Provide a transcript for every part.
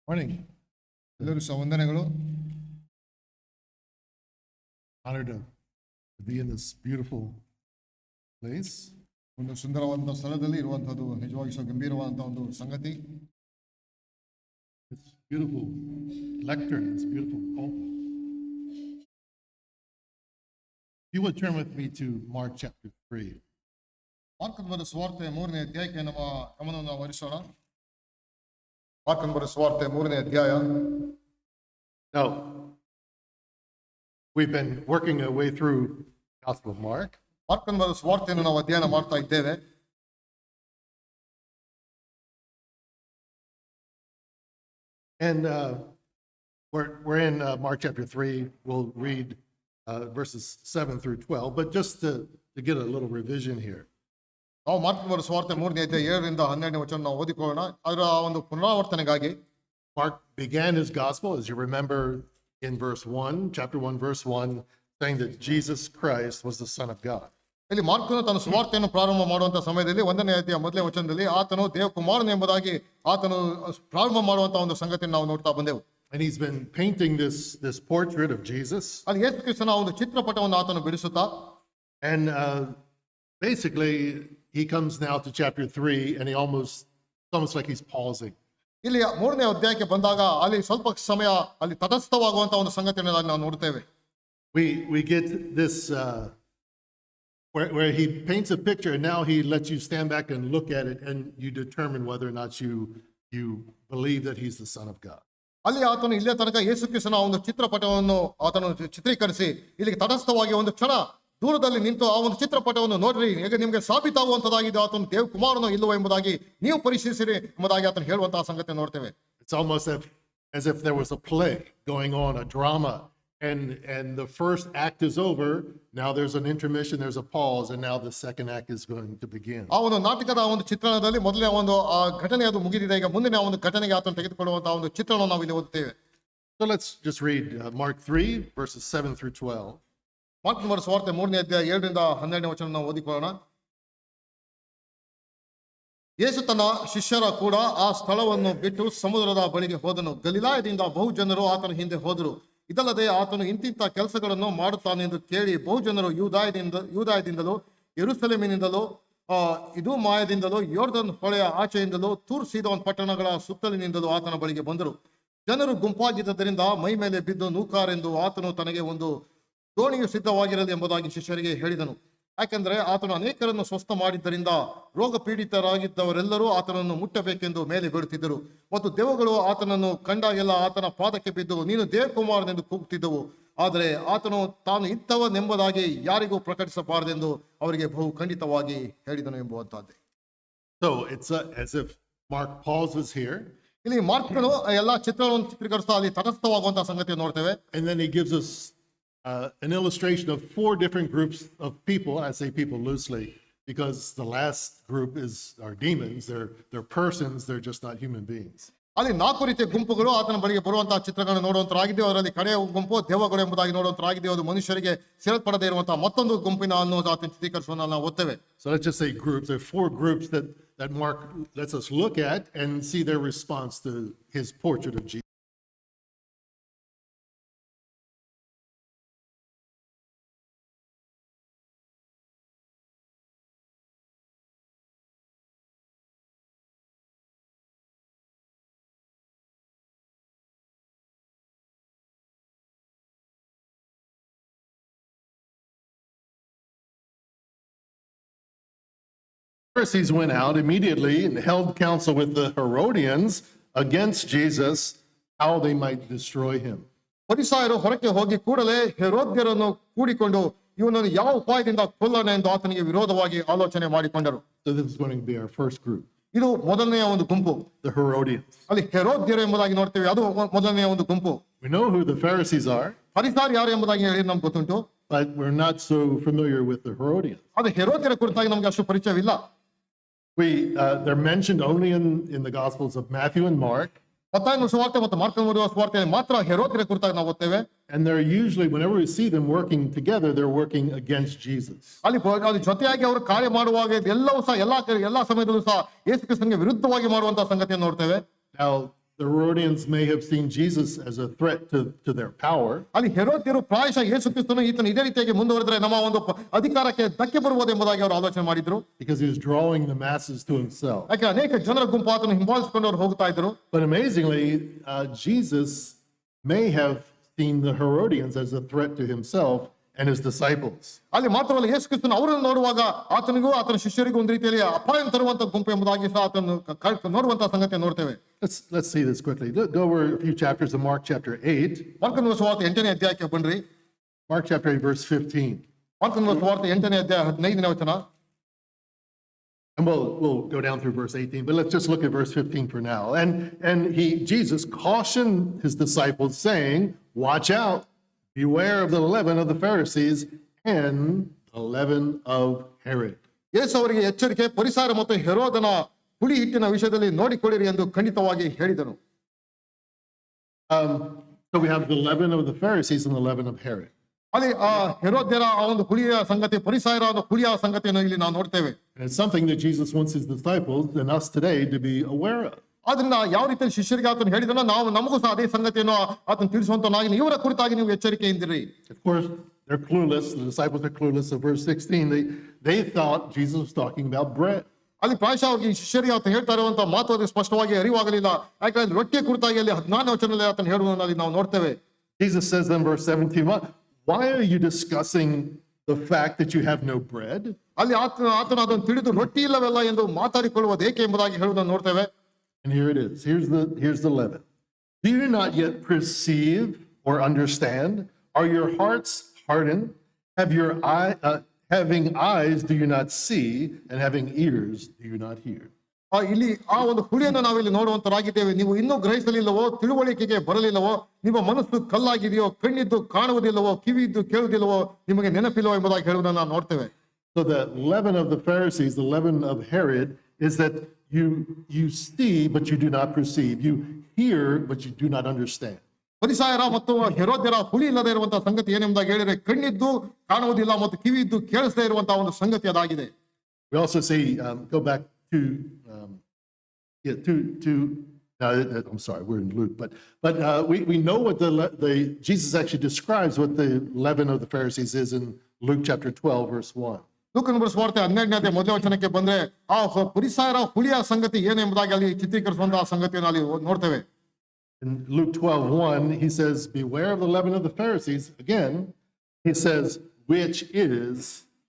Morning. ಎಲ್ಲರೂ ಸಹ ವಂದನೆಗಳು. Honored to be in this beautiful place. ಒಂದು ಸುಂದರವಾದ ಸ್ಥಳದಲ್ಲಿ ಇರುವಂತದ್ದು ನಿಜವಾಗಿ ಸಹ ಗಂಭೀರವಾದಂತಹ ಒಂದು ಸಂಗತಿ. It's beautiful lectern, this beautiful pulpit. If you would turn with me to Mark chapter 3. ಮಾರ್ಕನ ಬರೆದ ಸುವಾರ್ತೆ 3ನೇ ಅಧ್ಯಾಯಕ್ಕೆ ನಮ್ಮ ಗಮನವನ್ನು ಹರಿಸೋಣ. ಮಾರ್ಕನ ಬರೆದ ಸುವಾರ್ತೆ 3ನೇ ಅಧ್ಯಾಯ. Now, we've been working our way through the Gospel of Mark. ಮಾರ್ಕನ ಬರೆದ ಸುವಾರ್ತೆಯನ್ನು ನಾವು ಅಧ್ಯಯನ ಮಾಡ್ತಾ ಇದ್ದೇವೆ. And we're in Mark chapter 3. We'll read verses 7 through 12, but just to get a little revision here. ನಾವು ಮಾರ್ಕನ ಬರೆದ ಸುವಾರ್ತೆ 3ನೇ ಅಧ್ಯಾಯ 7ರಿಂದ 12ನೇ ವಚನ ನಾವು ಓದಿಕೊಳ್ಳೋಣ. ಅದರ ಒಂದು ಪುನರಾವರ್ತನೆಗಾಗಿ Mark began his gospel, as you remember, in verse 1, chapter 1, verse 1, saying that Jesus Christ was the Son of God. ಇಲ್ಲಿ ಮಾರ್ಕನು ತನ್ನ ಸುವಾರ್ತೆಯನ್ನು ಪ್ರಾರಂಭ ಮಾಡುವಂತಹ ಸಮಯದಲ್ಲಿ 1ನೇ ಅಧ್ಯಾಯ 1ನೇ ವಚನದಲ್ಲಿ ಆತನು ದೇವಕುಮಾರನು ಎಂಬುದಾಗಿ ಆತನು ಪ್ರಾರಂಭ ಮಾಡುವಂತಹ ಒಂದು ಸಂಗತಿಯನ್ನು ನಾವು ನೋಡ್ತಾ ಬಂದೆವು. And he's been painting this portrait of Jesus. ಅಲ್ಲಿ ಯೇಸು ಕ್ರಿಸ್ತನ ಒಂದು ಚಿತ್ರಪಟವನ್ನು ಆತನು ಬಿಡಿಸುತ್ತಾ, And basically, he comes now to chapter 3, and it's almost like he's pausing. ಇಲ್ಲಿ 3ನೇ ಅಧ್ಯಾಯಕ್ಕೆ ಬಂದಾಗ ಅಲ್ಲಿ ಸ್ವಲ್ಪ ಸಮಯ ಅಲ್ಲಿ ತಟಸ್ಥವಾಗುವಂತಹ ಒಂದು ಸಂಗತಿಯನ್ನು ನಾವು ನೋಡ್ತೇವೆ. We get this where he paints a picture, and now he lets you stand back and look at it, and you determine whether or not you believe that he's the Son of God. ಅಲ್ಲಿ ಆತನು ಇಲ್ಲೇ ತನಕ ಯೇಸು ಕ್ರಿಸ್ತನ ಒಂದು ಚಿತ್ರಪಟವನ್ನು ಆತನು ಚಿತ್ರೀಕರಿಸಿ ಇಲ್ಲಿಗೆ ತಟಸ್ಥವಾಗಿ ಒಂದು ಕ್ಷಣ ದೂರದಲ್ಲಿ ನಿಂತು ಆ ಒಂದು ಚಿತ್ರಪಟವನ್ನು ನೋಡ್ರಿ, ಈಗ ನಿಮಗೆ ಸಾಬೀತಾಗುವಂತದಾಗಿದೆ ಆತನು ದೇವಕುಮಾರನೋ ಇಲ್ಲವೋ ಎಂಬುದಾಗಿ ನೀವು ಪರಿಶೀಲಿಸಿರಿ ಎಂಬುದಾಗಿ ಆತನು ಹೇಳುವಂತಹ ಸಂಗತಿ ನೋಡ್ತೇವೆ. It's almost as if there was a play going on, a drama, and the first act is over. Now there's an intermission, there's a pause, and now the second act is going to begin. ಆ ಒಂದು ನಾಟಕದ ಒಂದು ಚಿತ್ರಣದಲ್ಲಿ ಮೊದಲನೇ ಒಂದು ಘಟನೆ ಅದು ಮುಗಿದಿದೆ, ಈಗ ಮುಂದಿನ ಒಂದು ಘಟನೆಗೆ ಆತನು ತೆಗೆದುಕೊಳ್ಳುವಂತಹ ಒಂದು ಚಿತ್ರಣ ನಾವು ಇಲ್ಲಿ ಓದುತ್ತೇವೆ. So let's just read Mark 3, verses 7 through 12. ಮಾರ್ಕನ ಬರೆದ ಸುವಾರ್ತೆ 3ನೇ ಅಧ್ಯಾಯ 7ರಿಂದ 12ನೇ ವಚನ ನಾವು ಓದಿಕೊಳ್ಳೋಣ. ಯೇಸು ತನ್ನ ಶಿಷ್ಯರ ಕೂಡ ಆ ಸ್ಥಳವನ್ನು ಬಿಟ್ಟು ಸಮುದ್ರದ ಬಳಿಗೆ ಹೋದನು. ಗಲಿಲಾಯದಿಂದ ಬಹು ಜನರು ಆತನ ಹಿಂದೆ ಹೋದರು. ಇದಲ್ಲದೆ ಆತನು ಇಂತಿಂತ ಕೆಲಸಗಳನ್ನು ಮಾಡುತ್ತಾನೆಂದು ಕೇಳಿ ಬಹು ಜನರು ಯೂದಾಯದಿಂದಲೂ ಯೆರೂಸಲೇಮಿನಿಂದಲೂ ಇದೂಮಾಯದಿಂದಲೂ ಯೊರ್ದನ್ ಹೊಳೆಯ ಆಚೆಯಿಂದಲೂ ತೂರ್ ಸೀದೋನ್ ಪಟ್ಟಣಗಳ ಸುತ್ತಲಿನಿಂದಲೂ ಆತನ ಬಳಿಗೆ ಬಂದರು. ಜನರು ಗುಂಪಾಗಿದ್ದರಿಂದ ಮೈ ಮೇಲೆ ಬಿದ್ದು ನೂಕಾರೆಂದು ಆತನು ತನಗೆ ಒಂದು ದೋಣಿಯು ಸಿದ್ಧವಾಗಿರಲಿ ಎಂಬುದಾಗಿ ಶಿಷ್ಯರಿಗೆ ಹೇಳಿದನು. ಯಾಕೆಂದರೆ ಆತನು ಅನೇಕರನ್ನು ಸ್ವಸ್ಥ ಮಾಡಿದ್ದರಿಂದ ರೋಗ ಪೀಡಿತರಾಗಿದ್ದವರೆಲ್ಲರೂ ಆತನನ್ನು ಮುಟ್ಟಬೇಕೆಂದು ಮೇಲೆ ಬೀಳುತ್ತಿದ್ದರು. ಮತ್ತು ದೆವ್ವಗಳು ಆತನನ್ನು ಕಂಡಾಗೆಲ್ಲ ಆತನ ಪಾದಕ್ಕೆ ಬಿದ್ದು ನೀನು ದೇವಕುಮಾರನೆಂದು ಕೂಗುತ್ತಿದ್ದವು. ಆದರೆ ಆತನು ತಾನು ಇಂಥವನೆಂಬುದಾಗಿ ಯಾರಿಗೂ ಪ್ರಕಟಿಸಬಾರದೆಂದು ಅವರಿಗೆ ಬಹು ಖಂಡಿತವಾಗಿ ಹೇಳಿದನು ಎಂಬುವಂತಹದ್ದೇ. So it's as if Mark pauses here. ಇಲ್ಲಿ ಮಾರ್ಕನು ಎಲ್ಲಾ ಚಿತ್ರವನ್ನು ಚಿತ್ರೀಕರಿಸ್ತಾ ಅಲ್ಲಿ ತಟಸ್ಥವಾಗುವಂತಹ ಸಂಗತಿಯನ್ನು ನೋಡ್ತೇವೆ. And then he gives us an illustration of 4 different groups of people. I say people loosely because the last group are demons. They're persons. They're just not human beings. ಅಲ್ಲಿ 4 ರೀತಿಯ ಗುಂಪುಗಳು ಆತನ ಬಳಿಗೆ ಬರುವಂತಹ ಚಿತ್ರಗಳನ್ನು ನೋಡುವಂತರಾಗಿದ್ದೇವೆ. ಅದರಲ್ಲಿ ಕಡೆಯ ಗುಂಪು ದೆವ್ವಗಳು ಎಂಬುದಾಗಿ ನೋಡುವಂತರಾಗಿದ್ದೇವೆ. ಅದು ಮನುಷ್ಯರಿಗೆ ಸೇರ್ಪಡದೇ ಇರುವಂತಹ ಮತ್ತೊಂದು ಗುಂಪಿನ ಅನ್ನೋದು ಆತನ ಚಿತ್ರೀಕರಿಸುವುದನ್ನು ನಾವು ಓದ್ತೇವೆ. So let's just say groups. There are 4 groups that Mark lets us look at and see their response to his portrait of Jesus. Pharisees went out immediately and held counsel with the Herodians against Jesus, how they might destroy him. ಫರಿಸಾಯರು ಹೊರಕ್ಕೆ ಹೋಗಿ ಕೂಡಲೇ ಹೆರೋದ್ಯರನ್ನು ಕೂಡಿಕೊಂಡು ಇವನನ್ನು ಯಾವ ಉಪಾಯದಿಂದ ಕೊಲ್ಲೋಣ ಎಂದು ಆತನಿಗೆ ವಿರೋಧವಾಗಿ ಆಲೋಚನೆ ಮಾಡಿಕೊಂಡರು. So this is going to be our first group. ಇದು ಮೊದಲನೆಯ ಒಂದು ಗುಂಪು, The Herodians. ಅಲ್ಲಿ ಹೆರೋದ್ಯರು ಎಂಬುದಾಗಿ ನೋಡ್ತೇವೆ. ಅದು ಮೊದಲನೆಯ ಒಂದು ಗುಂಪು. We know who the Pharisees are, ಫರಿಸಾಯರು ಯಾರು ಎಂಬುದಾಗಿ ಹೇಳಿ ನಮ್ಗೆ ಗೊತ್ತುಂಟು. but we're not so familiar with the Herodians. ಅದು ಹೆರೋದ್ಯರ ಕುರಿತಾಗಿ ನಮ್ಗೆ ಅಷ್ಟು ಪರಿಚಯವಿಲ್ಲ. They're mentioned only in the Gospels of Matthew and Mark. ಮತ್ತಾಯನ ಸುವಾರ್ತೆ ಮತ್ತು ಮಾರ್ಕನ ಸುವಾರ್ತೆಯಲ್ಲಿ ಮಾತ್ರ ಹೆರೋದ್ಯರ ಕುರಿತಾಗಿ ನಾವು ಓದ್ತೇವೆ. And they're usually, whenever we see them working together, they're working against Jesus. ಅಲ್ಲಿ ಜೊತೆಯಾಗಿ ಅವರು ಕಾರ್ಯ ಮಾಡುವಾಗ ಎಲ್ಲವೂ ಸಹ ಎಲ್ಲಾ ಸಮಯದಲ್ಲೂ ಸಹ ಯೇಸು ಕ್ರಿಸ್ತನಿಗೆ ವಿರುದ್ಧವಾಗಿ ಮಾಡುವಂತಹ ಸಂಗತಿಯನ್ನು ನೋಡ್ತೇವೆ. Now, The Herodians may have seen Jesus as a threat to their power, ಅಲ್ಲಿ ಹೆರೋದ್ಯರು ಪ್ರಾಯಶಃ ಯೇಸು ಕ್ರಿಸ್ತನು ಈತನು ಇದೇ ರೀತಿಯಾಗಿ ಮುಂದುವರೆದ್ರೆ ನಮ್ಮ ಒಂದು ಅಧಿಕಾರಕ್ಕೆ ಧಕ್ಕೆ ಬರುವುದು ಎಂಬುದಾಗಿ ಅವರು ಆಲೋಚನೆ ಮಾಡಿದ್ರು. because he was drawing the masses to himself. ಯಾಕೆ ಅನೇಕ ಜನರ ಗುಂಪು ಆತನು ಹಿಂಬಾಲಿಸಿಕೊಂಡು ಅವರು ಹೋಗ್ತಾ ಇದ್ರು. But amazingly, Jesus may have seen the Herodians as a threat to himself and his disciples. ಅಲ್ಲಿ ಮಾತ್ರವಲ್ಲ, ಯೇಸು ಕ್ರಿಸ್ತನು ಅವರನ್ನು ನೋಡುವಾಗ ಆತನಿಗೂ ಆತನ ಶಿಷ್ಯರಿಗೂ ಒಂದು ರೀತಿಯಲ್ಲಿ ಅಪಾಯ ತರುವಂತ ಗುಂಪು ಎಂಬುದಾಗಿ ಸಹ ಆತನು ನೋಡುವಂತಹ ಸಂಗತಿ ನೋಡ್ತೇವೆ. Let's see this quickly. Go over a few chapters of Mark chapter 8. ಮಾರ್ಕನ ಸುವಾರ್ತೆ 8ನೇ ಅಧ್ಯಾಯಕ್ಕೆ ಬನ್ರಿ. Mark chapter 8 verse 15. ಮಾರ್ಕನ ಸುವಾರ್ತೆ 8ನೇ ಅಧ್ಯಾಯ 15ನೇ ವಚನ. And we'll go down through verse 18, but let's just look at verse 15 for now. And Jesus cautioned his disciples saying, watch out, beware of the leaven of the Pharisees and the leaven of Herod. ಯೇಸು ಅವರಿಗೆ ಎಚ್ಚರಿಕೆ, ಪರಿಸಾರ ಮತ್ತು ಹೆರೋದನ ಹುಳಿ ಹಿಟ್ಟಿನ ವಿಷಯದಲ್ಲಿ ನೋಡಿಕೊಳ್ಳಿರಿ ಎಂದು ಖಂಡಿತವಾಗಿ ಹೇಳಿದನು. So we have the leaven of the Pharisees and the leaven of Herod. ಅಲ್ಲಿ ಆ ಹೆರೋದ್ಯರ ಆ ಒಂದು ಹುಳಿಯ ಸಂಗತಿ, ಪರಿಸಾಯರ ಒಂದು ಹುಳಿಯ ಸಂಗತಿಯನ್ನು ಇಲ್ಲಿ ನಾವು ನೋಡ್ತೇವೆ. And it's something that Jesus wants his disciples and us today to be aware of. ಆದ್ರಿಂದ ಯಾವ ರೀತಿಯಲ್ಲಿ ಶಿಷ್ಯರಿಗೆ ಆತನು ಹೇಳಿದನೋ ನಾವು ನಮಗೂ ಸಹ ಅದೇ ಸಂಗತಿಯನ್ನು ಆತನು ತಿಳಿಸುವಂತನಾಗಿ ಇವರ ಕುರಿತಾಗಿ ನೀವು ಎಚ್ಚರಿಕೆಯಿಂದಿರಿ. Of course, they're clueless. The disciples are clueless. So verse 16, they thought Jesus was talking about bread. ಅಲ್ಲಿ ಪ್ರಾಯಶಃ ಅವ್ರಿಗೆ ಶಿಷ್ಯರಿಗೆ ಆತನು ಹೇಳ್ತಾ ಇರುವಂತಹ ಮಾತು ಅದು ಸ್ಪಷ್ಟವಾಗಿ ಅರಿವಾಗಲಿಲ್ಲ. ಯಾಕಂದ್ರೆ ರೊಟ್ಟಿಯ ಕುರಿತಾಗಿ ಅಲ್ಲಿ 14ನೇ ವಚನದಲ್ಲಿ ಆತನು ಹೇಳುವುದನ್ನು ನಾವು ನೋಡ್ತೇವೆ. Jesus says in verse 17, why are you discussing the fact that you have no bread? ಅಲ್ಲಿ ಆತನು ಅದನ್ನು ತಿಳಿದು ರೊಟ್ಟಿ ಇಲ್ಲವೆಲ್ಲ ಎಂದು ಮಾತಾಡಿಕೊಳ್ಳುವುದು ಏಕೆ ಎಂಬುದಾಗಿ ಹೇಳುವುದನ್ನು ನೋಡ್ತೇವೆ. And here it is. Here's the leaven. Do you not yet perceive or understand? Are your hearts hardened? Having eyes do you not see, and having ears do you not hear? ಇಲ್ಲಿ ಆ ಒಂದು ಹುಳಿಯನ್ನು ನಾವಿಲ್ಲಿ ನೋಡುವಂತರಾಗಿದ್ದೇವೆ. ನೀವು ಇನ್ನೂ ಗ್ರಹಿಸಲಿಲ್ಲವೋ, ತಿಳುವಳಿಕೆಗೆ ಬರಲಿಲ್ಲವೋ, ನಿಮ್ಮ ಮನಸ್ಸು ಕಲ್ಲಾಗಿದೆಯೋ, ಕಣ್ಣಿದ್ದು ಕಾಣುವುದಿಲ್ಲವೋ, ಕಿವಿದ್ದು ಕೇಳುವುದಿಲ್ಲವೋ, ನಿಮಗೆ ನೆನಪಿಲ್ಲವೋ ಎಂಬುದಾಗಿ ಹೇಳುವುದನ್ನು ನಾವು ನೋಡ್ತೇವೆ. So the leaven of the Pharisees, the leaven of Herod, is that you see but you do not perceive. You hear but you do not understand. ಪರಿಸಾಯರ ಮತ್ತು ಹೆರೋದ್ಯರ ಹುಳಿ ಇಲ್ಲದೆ ಇರುವಂತಹ ಸಂಗತಿ ಏನೆಂಬುದಾಗಿ ಹೇಳಿದ್ರೆ, ಕಣ್ಣಿದ್ದು ಕಾಣುವುದಿಲ್ಲ ಮತ್ತು ಕಿವಿದ್ದು ಕೇಳಿಸದೇ ಇರುವಂತಹ ಒಂದು ಸಂಗತಿ ಅದಾಗಿದೆ. We also see, go back to I'm sorry, we're in Luke, but we know what the Jesus actually describes what the leaven of the Pharisees is in Luke chapter 12 verse 1. ಲೂಕನ ಸುವಾರ್ತೆ 12ನೇ ಅಧ್ಯಾಯ ಮೊದಲನೇ ವಚನಕ್ಕೆ ಬಂದ್ರೆ ಆ ಪರಿಸಾಯರ ಹುಳಿಯ ಸಂಗತಿ ಏನೆಂಬುದಾಗಿ ಅಲ್ಲಿ ಚಿತ್ರೀಕರಿಸುವಂತಹ ಸಂಗತಿಯನ್ನು ಅಲ್ಲಿ ನೋಡ್ತೇವೆ. In Luke 12:1, he says, beware of the leaven of the Pharisees. Again, he says, which is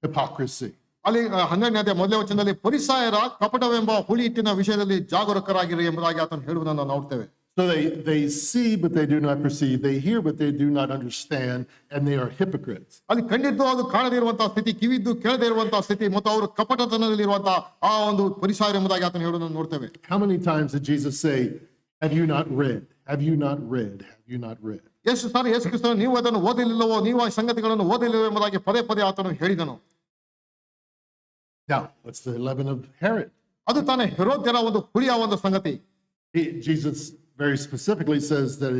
hypocrisy. ಅಲ್ಲಿ 12ನೇ ಅಧ್ಯಾಯ ಮೊದಲನೇ ವಚನದಲ್ಲಿ ಪರಿಸಾಯರ ಕಪಟವೆಂಬ ಹುಳಿ ಹಿಟ್ಟಿನ ವಿಷಯದಲ್ಲಿ ಜಾಗರೂಕರಾಗಿರಿ ಎಂಬುದಾಗಿ ಆತನು ಹೇಳುವುದನ್ನು ನಾವು ನೋಡ್ತೇವೆ. So they see but they do not perceive. They hear but they do not understand, and they are hypocrites. ಅಲ್ಲಿ ಕಣ್ಣಿದ್ದು ಅದು ಕಾಣದೇ ಇರುವಂತಹ ಸ್ಥಿತಿ, ಕಿವಿದ್ದು ಕೇಳದೇ ಇರುವಂತಹ ಸ್ಥಿತಿ ಮತ್ತು ಅವರು ಕಪಟತನದಲ್ಲಿ ಇರುವಂತಹ ಆ ಒಂದು ಪರಿಸಾಯರ ಎಂಬುದಾಗಿ ಆತನು ಹೇಳುವುದನ್ನು ನೋಡ್ತೇವೆ. How many times did Jesus say, have you not read? Have you not read? Have you not read? ಎಷ್ಟು ಸಾರಿ ಯೇಸು ಕ್ರಿಸ್ತನು ನೀವು ಅದನ್ನು ಓದಲಿಲ್ಲವೋ, ನೀವು ಆ ಸಂಗತಿಗಳನ್ನು ಓದಲಿಲ್ಲವೋ ಎಂಬುದಾಗಿ ಪದೇ ಪದೇ ಆತನು ಹೇಳಿದನು. Now, what's the leaven of Herod? ಅದು ತಾನೇ ಹೆರೋದ್ಯರ ಒಂದು ಹುಳಿಯ ಒಂದು ಸಂಗತಿ. Jesus very specifically says that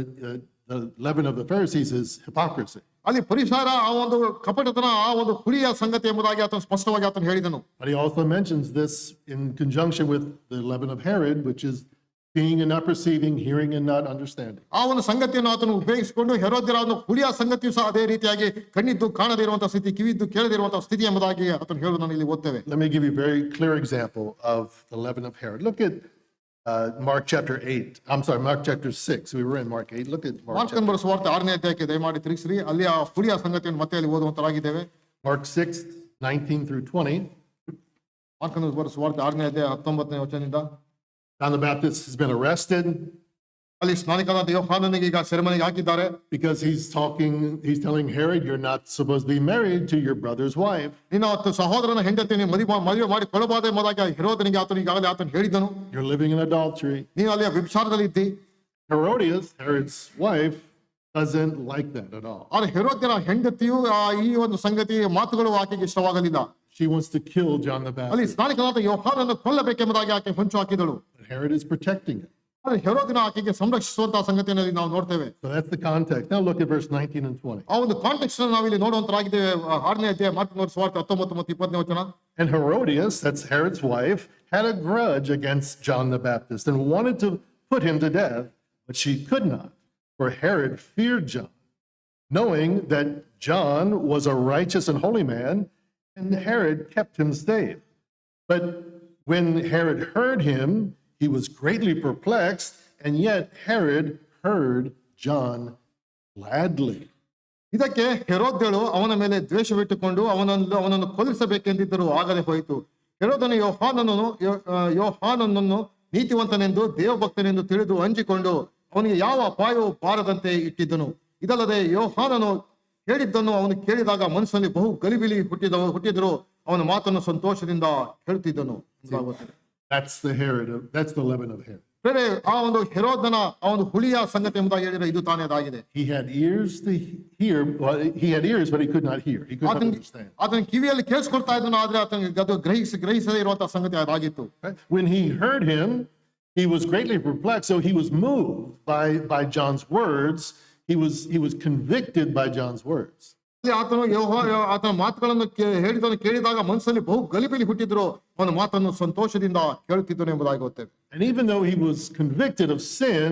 the leaven of the Pharisees is hypocrisy. ಅಲ್ಲಿ ಪರಿಸಾರ ಆ ಒಂದು ಕಪಟತನ, ಆ ಒಂದು ಹುಳಿಯ ಸಂಗತಿ ಎಂಬುದಾಗಿ ಆತನು ಸ್ಪಷ್ಟವಾಗಿ ಆತನು ಹೇಳಿದನು. But he also mentions this in conjunction with the leaven of Herod, which is seeing and not perceiving, hearing and not understanding. ಆ ಒಂದು ಸಂಗತಿಯನ್ನು ಆತನು ಉಪಯೋಗಿಸಿಕೊಂಡು ಹೆರೋದ್ಯರ ಒಂದು ಹುಳಿಯ ಸಂಗತಿಯು ಸಹ ಅದೇ ರೀತಿಯಾಗಿ ಕಣ್ಣಿದ್ದು ಕಾಣದೇ ಇರುವಂತಹ ಸ್ಥಿತಿ, ಕಿವಿದ್ದು ಕೇಳದೇ ಇರುವಂತಹ ಸ್ಥಿತಿ ಎಂಬುದಾಗಿ ಆತನು ಹೇಳುವುದನ್ನು ಇಲ್ಲಿ ಓದ್ತೇವೆ. Let me give you a very clear example of the leaven of Herod. Look at Mark chapter 8. I'm sorry, Mark chapter 6. We were in Mark 8. Look at Mark. ಮಾರ್ಕನ ಸುವಾರ್ತೆ 6ನೇ ಅಧ್ಯಾಯಕ್ಕೆ ದಯಮಾಡಿ ತಿರುಗಿಸಿರಿ. ಅಲ್ಲಿ ಆ ಹುಳಿಯ ಸಂಗತಿಯನ್ನು ಮತ್ತೆ ಅಲ್ಲಿ ಓದುವಂತರಾಗಿದ್ದೇವೆ. Mark 6:19 through 20. ಮಾರ್ಕನ ಸುವಾರ್ತೆ 6ನೇ ಅಧ್ಯಾಯ 19ನೇ ವಚನದಿಂದ. John the Baptist has been arrested ಅಲ್ಲಿ ಸ್ನಾನಿಕನಾದ ಯೋಹಾನನಿಗೆ ಈಗ ಸೆರೆಮನೆಗೆ ಹಾಕಿದ್ದಾರೆ. because he's telling Herod, you're not supposed to be married to your brother's wife. ನಿನ್ನ ಸಹೋದರನ ಹೆಂಡತಿ ನೀವು ಮದುವೆ ಮಾಡಿ ಕೊಡಬಾರದು ಎಂಬುದಾಗಿ ಹೆರೋದನಿಗೆ ಆತನು ಈಗಾಗಲೇ ಆತನು ಹೇಳಿದನು. You're living in adultery. ನೀನು ಅಲ್ಲಿ ವ್ಯಭಿಚಾರದಲ್ಲಿ ಇದ್ದಿ. Herod's wife, doesn't like that at all. ಆದ್ರೆ ಹೆರೋದ್ಯರ ಹೆಂಡತಿಯು ಈ ಒಂದು ಸಂಗತಿ ಮಾತುಗಳು ಆಕೆಗೆ ಇಷ್ಟವಾಗಲಿಲ್ಲ. She wants to kill John the ಅಲ್ಲಿ Baptist. ಸ್ನಾನಿಕನಾದ ಯೋಹಾನನ್ನು ಕೊಲ್ಲಬೇಕೆಂಬುದಾಗಿ ಆಕೆ ಹೊಂಚು ಹಾಕಿದಳು. But Herod is protecting it. ಆದ್ರೆ ಹೆರೋದಿನ ಆಕೆಗೆ ಸಂರಕ್ಷಿಸುವಂತಹ ಸಂಗತಿಯಲ್ಲಿ ನಾವು ನೋಡ್ತೇವೆ. So that's the context. Now look at verse 19 and 20. ಆ ಒಂದು ಕಾಂಟೆಕ್ಸ್ಟ್ ನಾವು ಇಲ್ಲಿ ನೋಡುವಂತರಾಗಿದ್ದೇವೆ. 6ನೇ ಅಧ್ಯಾಯ ಮಾರ್ಕನ ಸುವಾರ್ತೆ 19 ಮತ್ತು 20ನೇ ವಚನ. And Herodias, that's Herod's wife, had a grudge against John the Baptist and wanted to put him to death but she could not, for Herod feared John, knowing that John was a righteous and holy man, and Herod kept him safe. But when Herod heard him, he was greatly perplexed, and yet Herod heard John gladly. ಇದಕ್ಕೆ ಹೆರೋದ್ಯಳು ಅವನ ಮೇಲೆ ದ್ವೇಷವಿಟ್ಟುಕೊಂಡು ಅವನನ್ನು ಕೊಲ್ಲಿಸಬೇಕೆಂದಿದ್ದರೂ ಆಗದೆ ಹೋಯಿತು. ಹೆರೋದನು ಯೋಹಾನನನ್ನು ನೀತಿವಂತನೆಂದು ದೇವಭಕ್ತನೆಂದು ತಿಳಿದು ಹಂಚಿಕೊಂಡು ಅವನಿಗೆ ಯಾವ ಅಪಾಯವೂ ಬಾರದಂತೆ ಇಟ್ಟಿದ್ದನು. ಇದಲ್ಲದೆ ಯೋಹಾನನು ಹೇಳಿದ್ದನ್ನು ಅವನು ಕೇಳಿದಾಗ ಮನಸ್ಸಲ್ಲಿ ಬಹು ಗಲಿಬಿಲಿ ಹುಟ್ಟಿದ್ರು ಅವನ ಮಾತನ್ನು ಸಂತೋಷದಿಂದ ಕೇಳುತ್ತಿದ್ದನು. That's the leaven of Herod. ಬೇರೆ ಆ ಒಂದು ಹೆರೋದನ ಆ ಒಂದು ಹುಳಿಯ ಸಂಗತಿ ಎಂಬುದಾಗಿ ಹೇಳಿದ್ರೆ ಇದು ತಾನೇ ಅದಾಗಿದೆ. He had ears to hear, well, he had ears, but he could not hear. He could not understand. ಆತನ ಕಿವಿಯಲ್ಲಿ ಕೇಳಿಸ್ಕೊಳ್ತಾ ಇದ್ದನು, ಆದ್ರೆ ಆತನಿಗೆ ಅದು ಗ್ರಹಿಸದೇ ಇರುವಂತಹ ಸಂಗತಿ ಅದಾಗಿತ್ತು. When he heard him, he was greatly perplexed. So he was moved by John's words. He was convicted by John's words. ಆತನ ಮಾತುಗಳನ್ನು ಕೇಳಿದಾಗ ಮನಸ್ಸಲ್ಲಿ ಬಹು ಗಲಿಬಿಲಿ ಹುಟ್ಟಿದ್ರು ಅವನ ಮಾತನ್ನು ಸಂತೋಷದಿಂದ ಕೇಳುತ್ತಿದ್ದನು ಎಂಬುದಾಗಿ ಗೊತ್ತೇವೆ. And even though he was convicted of sin,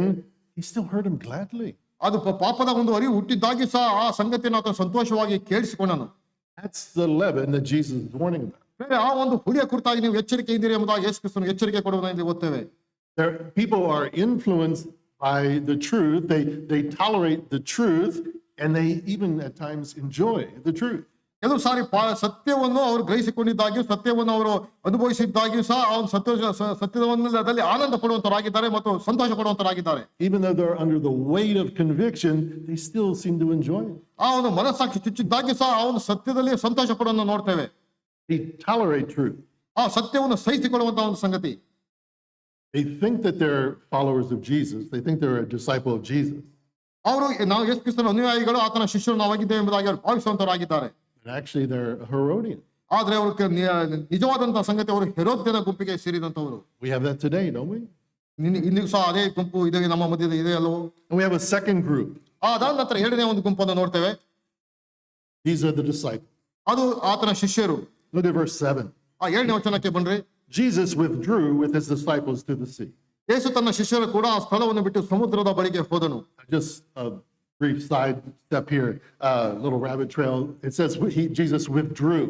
he still heard him gladly. ಅದು ಪಾಪದ ಒಂದು ಅರಿವು ಹುಟ್ಟಿದ್ದಾಗಿ ಸಹ ಆ ಸಂಗತಿಯನ್ನು ಆತನ ಸಂತೋಷವಾಗಿ ಕೇಳಿಸಿಕೊಂಡನು. That's the leaven that Jesus is warning about. ಆ ಒಂದು ಹುಳಿಯ ಕುರಿತಾಗಿ ನೀವು ಎಚ್ಚರಿಕೆ ಇದ್ದೀರಿ ಎಂಬುದಾಗಿ ಯೇಸು ಕ್ರಿಸ್ತನು ಎಚ್ಚರಿಕೆ ಕೊಡುವುದನ್ನು ಓದ್ತೇವೆ. People are influenced by the truth. They tolerate the truth, and they even at times enjoy the truth. ಕೆಲವು ಸಾರಿ ಸತ್ಯವನ್ನು ಅವರು ಗ್ರಹಿಸಿಕೊಂಡಿದ್ದಾಗಿಯೂ ಸತ್ಯವನ್ನು ಅವರು ಅನುಭವಿಸಿದ್ದಾಗಿಯೂ ಸಹ ಅವನು ಸತ್ಯದಲ್ಲಿ ಆನಂದ ಪಡುವಂತರಾಗಿದ್ದಾರೆ ಮತ್ತು ಸಂತೋಷ ಪಡುವಂತರಾಗಿದ್ದಾರೆ. Even though they're under the weight of conviction, they still seem to enjoy it. ಆ ಒಂದು ಮನಸ್ಸಾಕ್ಷಿ ಚುಚ್ಚಿದ್ದಾಗಿ ಸಹ ಅವನು ಸತ್ಯದಲ್ಲಿ ಸಂತೋಷ ಪಡುವುದನ್ನು ನೋಡ್ತೇವೆ. They tolerate truth. ಆ ಸತ್ಯವನ್ನು ಸಹಿಸಿಕೊಳ್ಳುವಂತಹ ಒಂದು ಸಂಗತಿ. They think that they're followers of Jesus. They think they're a disciple of Jesus. ಅವರು ನಾವು ಯೇಸು ಕ್ರಿಸ್ತನ ಅನುಯಾಯಿಗಳು, ಆತನ ಶಿಷ್ಯರು ನಾವಾಗಿದ್ದೇವೆ ಎಂಬುದಾಗಿ ಅವರು ಭಾವಿಸುವಂತರಾಗಿದ್ದಾರೆ. And actually they're Herodian. ಆದ್ರೆ ಅವರು ನಿಜವಾದಂತಹ ಸಂಗತಿ ಅವರು ಹೆರೋದ್ಯನ ಗುಂಪಿಗೆ ಸೇರಿದಂತವರು. We have that today, don't we? ಇಂದಿಗೂ ಸಹ ಅದೇ ಗುಂಪು ಇದೆ ನಮ್ಮ ಮಧ್ಯೆ ಇದೆ ಅಲ್ಲವೋ? And we have a second group. ಅದಾದ ನಂತರ ಎರಡನೇ ಒಂದು ಗುಂಪನ್ನು ನೋಡ್ತೇವೆ. These are the disciples. ಅದು ಆತನ ಶಿಷ್ಯರು. Look at verse 7. ಆ 7ನೇ ವಚನಕ್ಕೆ ಬನ್ರಿ. Jesus withdrew with his disciples to the sea. ಯೇಸು ತನ್ನ ಶಿಷ್ಯರು ಕೂಡ ಆ ಸ್ಥಳವನ್ನು ಬಿಟ್ಟು ಸಮುದ್ರದ ಬಳಿಗೆ ಹೋದನು. Just a brief side step here, little rabbit trail. It says Jesus withdrew.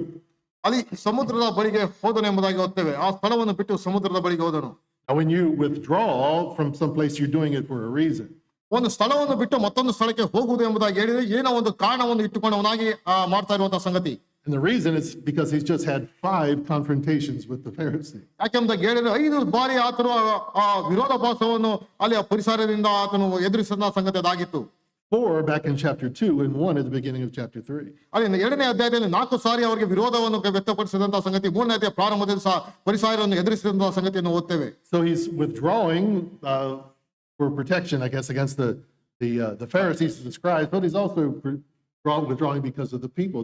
ಅಲ್ಲಿ ಸಮುದ್ರದ ಬಳಿಗೆ ಹೋದನು ಎಂಬುದಾಗಿ ಓದ್ತೇವೆ. ಆ ಸ್ಥಳವನ್ನು ಬಿಟ್ಟು ಸಮುದ್ರದ ಬಳಿಗೆ ಹೋದನು. Now when you withdraw from some place, you're doing it for a reason. ಒಂದು ಸ್ಥಳವನ್ನು ಬಿಟ್ಟು ಮತ್ತೊಂದು ಸ್ಥಳಕ್ಕೆ ಹೋಗುವುದು ಎಂಬುದಾಗಿ ಹೇಳಿದ್ರೆ ಏನೋ ಒಂದು ಕಾರಣವನ್ನು ಇಟ್ಟುಕೊಂಡವನಾಗಿ ಮಾಡ್ತಾ ಇರುವಂತಹ ಸಂಗತಿ. And the reason is because he's just had 5 confrontations with the Pharisees. ಯಾಕೆಂಬುದಾಗಿ ಹೇಳಿದ್ರೆ 5 ಬಾರಿ ಆತನು ಆ ವಿರೋಧಾಭಾಸವನ್ನು ಅಲ್ಲಿ ಆ ಪರಿಸರದಿಂದ ಆತನು ಎದುರಿಸಿದ ಸಂಗತಿ ಅದಾಗಿತ್ತು. 4 back in chapter 2 and 1 at the beginning of chapter 3. ಅಲ್ಲಿ 2ನೇ ಅಧ್ಯಾಯದಲ್ಲಿ 4 ಸಾರಿ ಅವರಿಗೆ ವಿರೋಧವನ್ನು ವ್ಯಕ್ತಪಡಿಸಿದಂತಹ ಸಂಗತಿ, 3ನೇ ಅಧ್ಯಾಯ ಪ್ರಾರಂಭದಲ್ಲಿ ಸಹ ಪರಿಸರವನ್ನು ಎದುರಿಸಿದಂತಹ ಸಂಗತಿಯನ್ನು ಓದ್ತೇವೆ. So he's withdrawing for protection, I guess, against the Pharisees and the scribes, but he's also withdrawing because of the people.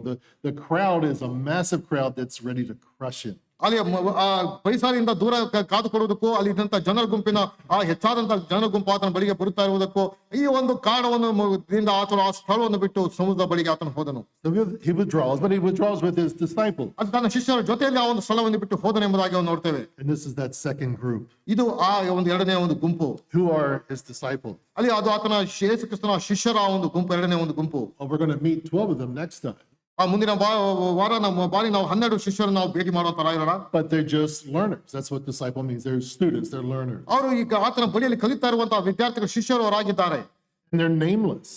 The crowd is a massive crowd that's ready to crush him. ಅಲ್ಲಿ ಪರಿಸರದಿಂದ ದೂರ ಕಾದುಕೊಡುವುದಕ್ಕೂ ಅಲ್ಲಿ ಇದ್ದಂತ ಜನರ ಗುಂಪಿನ ಆ ಹೆಚ್ಚಾದಂತ ಜನರ ಗುಂಪು ಆತನ ಬಳಿಗೆ ಬರುತ್ತಾ ಇರುವುದಕ್ಕೂ ಈ ಒಂದು ಕಾರಣವನ್ನು ಆತನು ಆ ಸ್ಥಳವನ್ನು ಬಿಟ್ಟು ಸಮುದ್ರದ ಬಳಿಗೆ ಆತನು ಹೋದನು. He withdraws, but he withdraws with his disciples. ಅದು ತನ್ನ ಶಿಷ್ಯರ ಜೊತೆಯಲ್ಲಿ ಆ ಒಂದು ಸ್ಥಳವನ್ನು ಬಿಟ್ಟು ಹೋದನು ಎಂಬುದಾಗಿ ನಾವು ನೋಡ್ತೇವೆ. And this is that second group. ಇದು ಆ ಒಂದು ಎರಡನೇ ಒಂದು ಗುಂಪು. Who are his disciples? ಅಲ್ಲಿ ಅದು ಆತನ ಯೇಸು ಕ್ರಿಸ್ತನ ಶಿಷ್ಯರ ಒಂದು ಗುಂಪು, ಎರಡನೇ ಒಂದು ಗುಂಪು. We're going to meet 12 of them next time. ಆ ಮುಂದಿನ ವಾರ ಬಾರಿ ನಾವು 12 ಶಿಷ್ಯರನ್ನು ನಾವು ಭೇಟಿ ಮಾಡುವಂತರಾಗಿರೋಣ. But they're just learners. That's what disciple means. They're students, they're learners. ಅವರು ಈಗ ಆತನ ಬಳಿಯಲ್ಲಿ ಕಲಿತಾ ಇರುವಂತಹ ವಿದ್ಯಾರ್ಥಿಗಳು, ಶಿಷ್ಯರು ಅವರಾಗಿದ್ದಾರೆ. And they're nameless.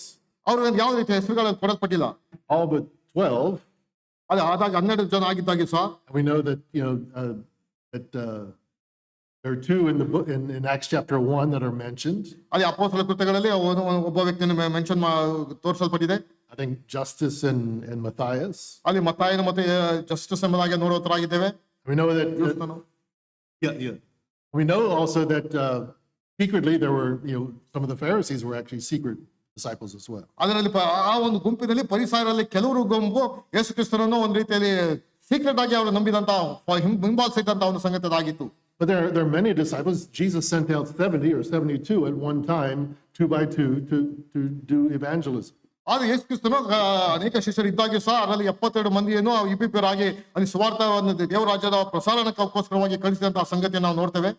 ಅವರು ಯಾವ ರೀತಿಯ ಹೆಸರುಗಳನ್ನು ಕೊಡಲ್ಪಟ್ಟಿಲ್ಲ. All but 12. ಅದು ಆದಾಗ 12 ಜನ ಆಗಿದ್ದಾಗಿ ಸಹ. We know that there are 2 in the book in Acts chapter 1 that are mentioned. ಅಲ್ಲಿ ಅಪೊಸ್ತಲರ ಕೃತ್ಯಗಳಲ್ಲಿ ಒಬ್ಬ ವ್ಯಕ್ತಿಯನ್ನು mention ತೋರಿಸಲ್ಪಟ್ಟಿದೆ. I think Justus and Matthias. ಅಲ್ಲಿ ಮತ್ತಾಯನ ಮತ್ತೆ ಜಸ್ಟಿಸ್ ಎಂಬುದಾಗಿ ನೋಡುವಂತರಾಗಿದ್ದೇವೆ. We know that we know also that secretly there were some of the Pharisees were actually secret disciples as well. ಅದರಲ್ಲಿ ಆ ಒಂದು ಗುಂಪಿನಲ್ಲಿ ಪರಿಸರದಲ್ಲಿ ಕೆಲವರು ಗುಂಪು ಯೇಸು ಕ್ರಿಸ್ತನನ್ನು ಒಂದು ರೀತಿಯಲ್ಲಿ ಸೀಕ್ರೆಟ್ ಆಗಿ ಅವರು ನಂಬಿದಂತ ಹಿಂಬಾಲಿಸಿದಂತ ಒಂದು ಸಂಗತಿ ಅದಾಗಿತ್ತು. But there are many disciples. Jesus sent out 70 or 72 at one time, 2 by 2, to do evangelism. ಆದ್ರೆ ಯೇಸು ಕ್ರಿಸ್ತನು ಅನೇಕ ಶಿಷ್ಯರು ಇದ್ದಾಗಿ ಸಹ ಅದರಲ್ಲಿ 72 ಮಂದಿಯನ್ನು ಇಬ್ಬಿಬ್ಬರಾಗಿ ಅಲ್ಲಿ ಸುವಾರ್ಥ ದೇವರಾಜ್ಯದ ಪ್ರಸಾರಣಕ್ಕೋಸ್ಕರವಾಗಿ ಕಳಿಸಿದಂತಹ ಸಂಗತಿಯನ್ನು ನಾವು ನೋಡ್ತೇವೆ.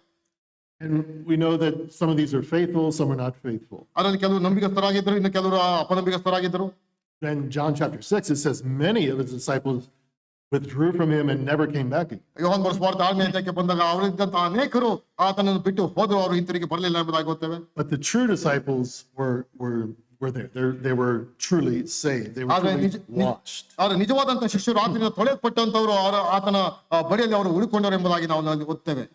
And we know that some of these are faithful, some are not faithful. ಅದರಲ್ಲಿ ಕೆಲವರು ನಂಬಿಗಸ್ತರಾಗಿದ್ದರು, ಇನ್ನು ಕೆಲವರು ಅಪನಂಬಿಗಸ್ತರಾಗಿದ್ದರು. Then John chapter 6, it says many of his disciples withdrew from him and never came back again. ಯೋಹಾನ ಬರೆದ 6ನೇ ಅಧ್ಯಾಯಕ್ಕೆ ಬಂದಾಗ ಅವರಿದ್ದಂತಹ ಅನೇಕರು ಆತನನ್ನು ಬಿಟ್ಟು ಹೋದರು, ಅವರು ಹಿಂತಿರುಗಿ ಬರಲಿಲ್ಲ ಎಂಬುದಾಗಿ ಓದ್ತೇವೆ. But the true disciples were there. They were truly saved. They were truly washed. ಆದರೆ ನಿಜವಾದಂತಹ ಶಿಷ್ಯರು ಆತನಿಂದ ತೊಳೆಯಲ್ಪಟ್ಟಂತವರು ಆತನ ಬಳಿಯಲ್ಲಿ ಅವರು ಉಳಿಕೊಂಡರು ಎಂಬುದಾಗಿ ನಾವು ಅಲ್ಲಿ ಓದ್ತೇವೆ.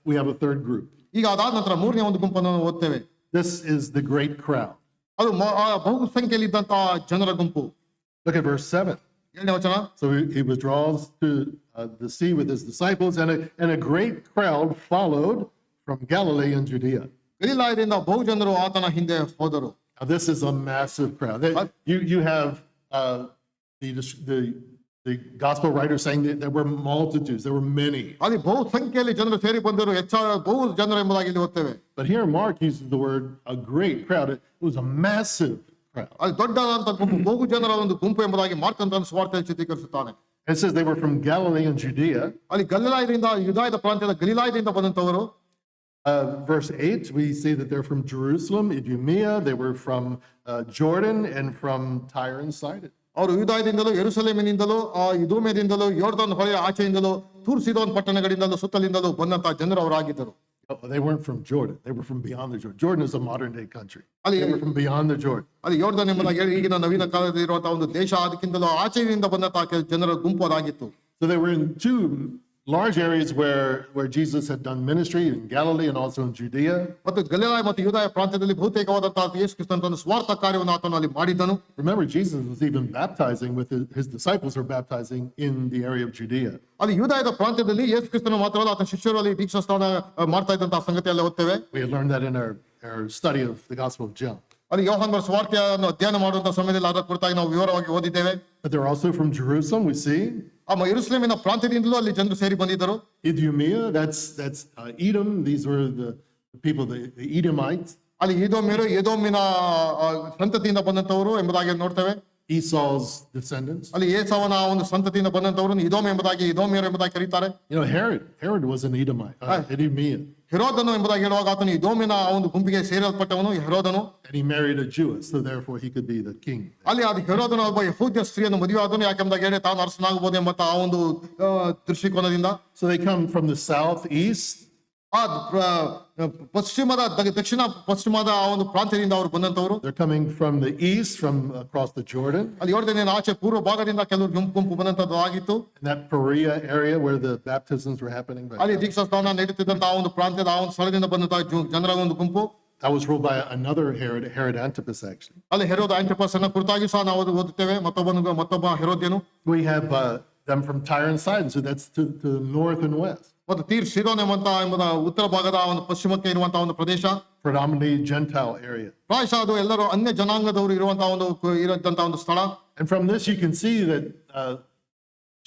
We have a third group. ಈಗ ಅದಾದ ನಂತರ ಮೂರನೇ ಒಂದು ಗುಂಪನ್ನು ಓದ್ತೇವೆ. This is the great crowd. ಅದು ಬಹುಸಂಖ್ಯೆಯಲ್ಲಿ ಇದ್ದಂತಹ ಜನರ ಗುಂಪು. Look at verse 7. 7ನೇ ವಚನ. So he withdraws to the sea with his disciples, and a great crowd followed from Galilee and Judea. ಗಲಿಲಾಯದಿಂದ ಬಹು ಜನರು ಆತನ ಹಿಂದೆ ಹೋದರು. Now this is a massive crowd. You have the gospel writers saying that there were multitudes, there were many. ಅಲ್ಲಿ ಬಹು ಸಂಖ್ಯೆಯಲ್ಲಿ ಜನರು ಸೇರಿ ಬಂದರು, ಹೆಚ್ಚಾದ ಬಹು ಜನರು ಎಂಬುದಾಗಿ ಇಲ್ಲಿ ಓದ್ತೇವೆ. But here Mark uses the word a great crowd. It was a massive crowd. ಅಲ್ಲಿ ದೊಡ್ಡದಾದಂತಹ ಗುಂಪು, ಬಹು ಜನರ ಒಂದು ಗುಂಪು ಎಂಬುದಾಗಿ ಮಾರ್ಕ್ ಅಂತ ಸುವಾರ್ತೆಯಲ್ಲಿ ಚಿತ್ರೀಕರಿಸುತ್ತಾನೆ. It says they were from Galilee and Judea. ಅಲ್ಲಿ ಗಲಿಲಾಯದಿಂದ, ಯುದಾಯದ ಪ್ರಾಂತ್ಯದ ಗಲಿಲಾಯದಿಂದ ಬಂದಂತವರು. Verse 8, we see that they're from Jerusalem, Idumea. They were from Jordan and from Tyre and Sidon. ಅವರು ಯುದಾಯದಿಂದಲೂ, ಯೆರೂಸಲೇಮಿನಿಂದಲೂ, ಇದುಮೇದಿಂದಲೂ, ಯೋರ್ದಾನ್ ಹೊಳೆಯ ಆಚೆಯಿಂದಲೂ, ತೂರ್ ಸೀದೋನ್ ಪಟ್ಟಣಗಳಿಂದಲೂ, ಸುತ್ತಲಿಂದಲೂ ಬಂದಂತಹ ಜನರು ಅವರಾಗಿದ್ದರು. They weren't from Jordan. They were from beyond the Jordan. Jordan is a modern day country. Ali- They were from beyond the Jordan. ಅಲ್ಲಿ ಯೋರ್ದಾನ್ ಎಂಬುದಾಗಿ ಹೇಳಿ ಈಗಿನ ನವೀನ ಕಾಲದಲ್ಲಿ ಇರುವಂತಹ ಒಂದು ದೇಶ, ಅದಕ್ಕಿಂತಲೂ ಆಚೆಯಿಂದ ಬಂದಂತಹ ಜನರ ಗುಂಪು ಅದಾಗಿತ್ತು. So they were in two large areas where Jesus had done ministry in Galilee and also in Judea. ಮತ್ತು ಗಲಿಲಾಯ ಮತ್ತು ಯೂದಾಯ ಪ್ರಾಂತ್ಯದಲ್ಲಿ ಬಹುತೇಕವಾದಂತಹ ಯೇಸು ಕ್ರಿಸ್ತನ ತನ್ನ ಸ್ವಾರ್ಥ ಕಾರ್ಯವನ್ನು ಆತನು ಅಲ್ಲಿ ಮಾಡಿದ್ದನು. Remember, Jesus was even baptizing with his disciples were baptizing in the area of Judea. ಅಲ್ಲಿ ಯೂದಾಯದ ಪ್ರಾಂತ್ಯದಲ್ಲಿ ಯೇಸು ಕ್ರಿಸ್ತನ ಮಾತ್ರವಲ್ಲ, ಆತನ ಶಿಷ್ಯರು ಅಲ್ಲಿ ದೀಕ್ಷಾ ಸ್ನಾನ ಮಾಡ್ತಾ ಇದ್ದಂತಹ ಸಂಗತಿಯಲ್ಲಿ ಓದ್ತೇವೆ. We had learned that in our study of the Gospel of John. ಅಲ್ಲಿ ಯೋಹಾನ ಬರೆದ ಸುವಾರ್ತೆಯನ್ನು ಅಧ್ಯಯನ ಮಾಡುವಂತಹ ಸಮಯದಲ್ಲಿ ಅದರ ಕುರಿತಾಗಿ ನಾವು ವಿವರವಾಗಿ ಓದಿದ್ದೇವೆ. But they're also from Jerusalem, we see. ಯೆರೂಸಲೇಮಿನ ಪ್ರಾಂತ್ಯದಿಂದಲೂ ಅಲ್ಲಿ ಜನರು ಸೇರಿ ಬಂದಿದ್ದರು. Idumea, that's Edom. These were the people, the Edomites. ಅಲ್ಲಿ ಎದೋಮಿನ ಸಂತತಿಯಿಂದ ಬಂದಂತವರು ಎಂಬುದಾಗಿ ನೋಡ್ತೇವೆ. Esau's descendants. ಅಲ್ಲಿ ಏಸಾವನ ಒಂದು ಸಂತತಿಯಿಂದ ಬಂದಂತವರು ಇದೋಮಿಯರು ಎಂಬುದಾಗಿ ಕರೀತಾರೆ. Herod was an Edomite, Edomian. ಹೆರೋದನು ಎಂಬುದಾಗಿ ಹೇಳುವಾಗ ಆತನು ಇದೋಮಿನ ಒಂದು ಗುಂಪಿಗೆ ಸೇರಲ್ಪಟ್ಟವನು ಹೆರೋದನು. And he married a Jewess, so therefore he could be the king. ಅಲ್ಲಿ ಅದು ಹೆರೋದನು ಒಬ್ಬ ಯಹೂದ್ಯ ಸ್ತ್ರೀಯನ್ನು ಮದುವೆ ಆದನು, ಯಾಕೆಂಬುದಾಗಿ ಹೇಳಿ ತಾನು ಅರಸನಾಗಬಹುದು ಎಂಬ ಆ ಒಂದು ದೃಷ್ಟಿಕೋನದಿಂದ. So they come from the southeast. ದಕ್ಷಿಣ ಪಶ್ಚಿಮದ ಆ ಒಂದು ಪ್ರಾಂತ್ಯದಿಂದ ಅವರು ಬಂದಂತವರು. They're coming from the east, from across the Jordan. ಅಲ್ಲಿ ಯೋರ್ದನಿನ ಆಚೆ ಪೂರ್ವ ಭಾಗದಿಂದ ಕೆಲವರು ಗುಂಪು ಬಂದಂತದ್ದು ಆಗಿತ್ತು. In that Perea area where the baptisms were happening. ಅಲ್ಲಿ ದೀಕ್ಷಾ ಸ್ನಾನ ನಡೀತಿದ್ದಂತಹ ಆ ಒಂದು ಪ್ರಾಂತ್ಯದ ಆ ಒಂದು ಸ್ಥಳದಿಂದ ಬಂದಂತಹ ಜನರ ಒಂದು ಗುಂಪು. That was ruled by another Herod Antipas, actually. ಅಲ್ಲಿ ಹೆರೋದ ಆಂಟಿಪಸ್ ಅನ್ನ ಕುರಿತಾಗಿ ಸಹ ನಾವು ಓದುತ್ತೇವೆ. ಮತ್ತೊಬ್ಬ ಹೆರೋದ್ಯನು. We have them from Tyre and Sidon, so that's to the north and west. ಮತ್ತು ತೀರ್ ಸಿದೋನ್ ಎಂಬ ಉತ್ತರ ಭಾಗದ ಒಂದು ಪಶ್ಚಿಮಕ್ಕೆ ಇರುವಂತಹ ಒಂದು ಪ್ರದೇಶ. Predominantly Gentile area. ಪ್ರಾಯಶಃ ಅದು ಎಲ್ಲರೂ ಅನ್ಯ ಜನಾಂಗದವರು ಇರುವಂತಹ ಒಂದು ಸ್ಥಳ. And from this you can see that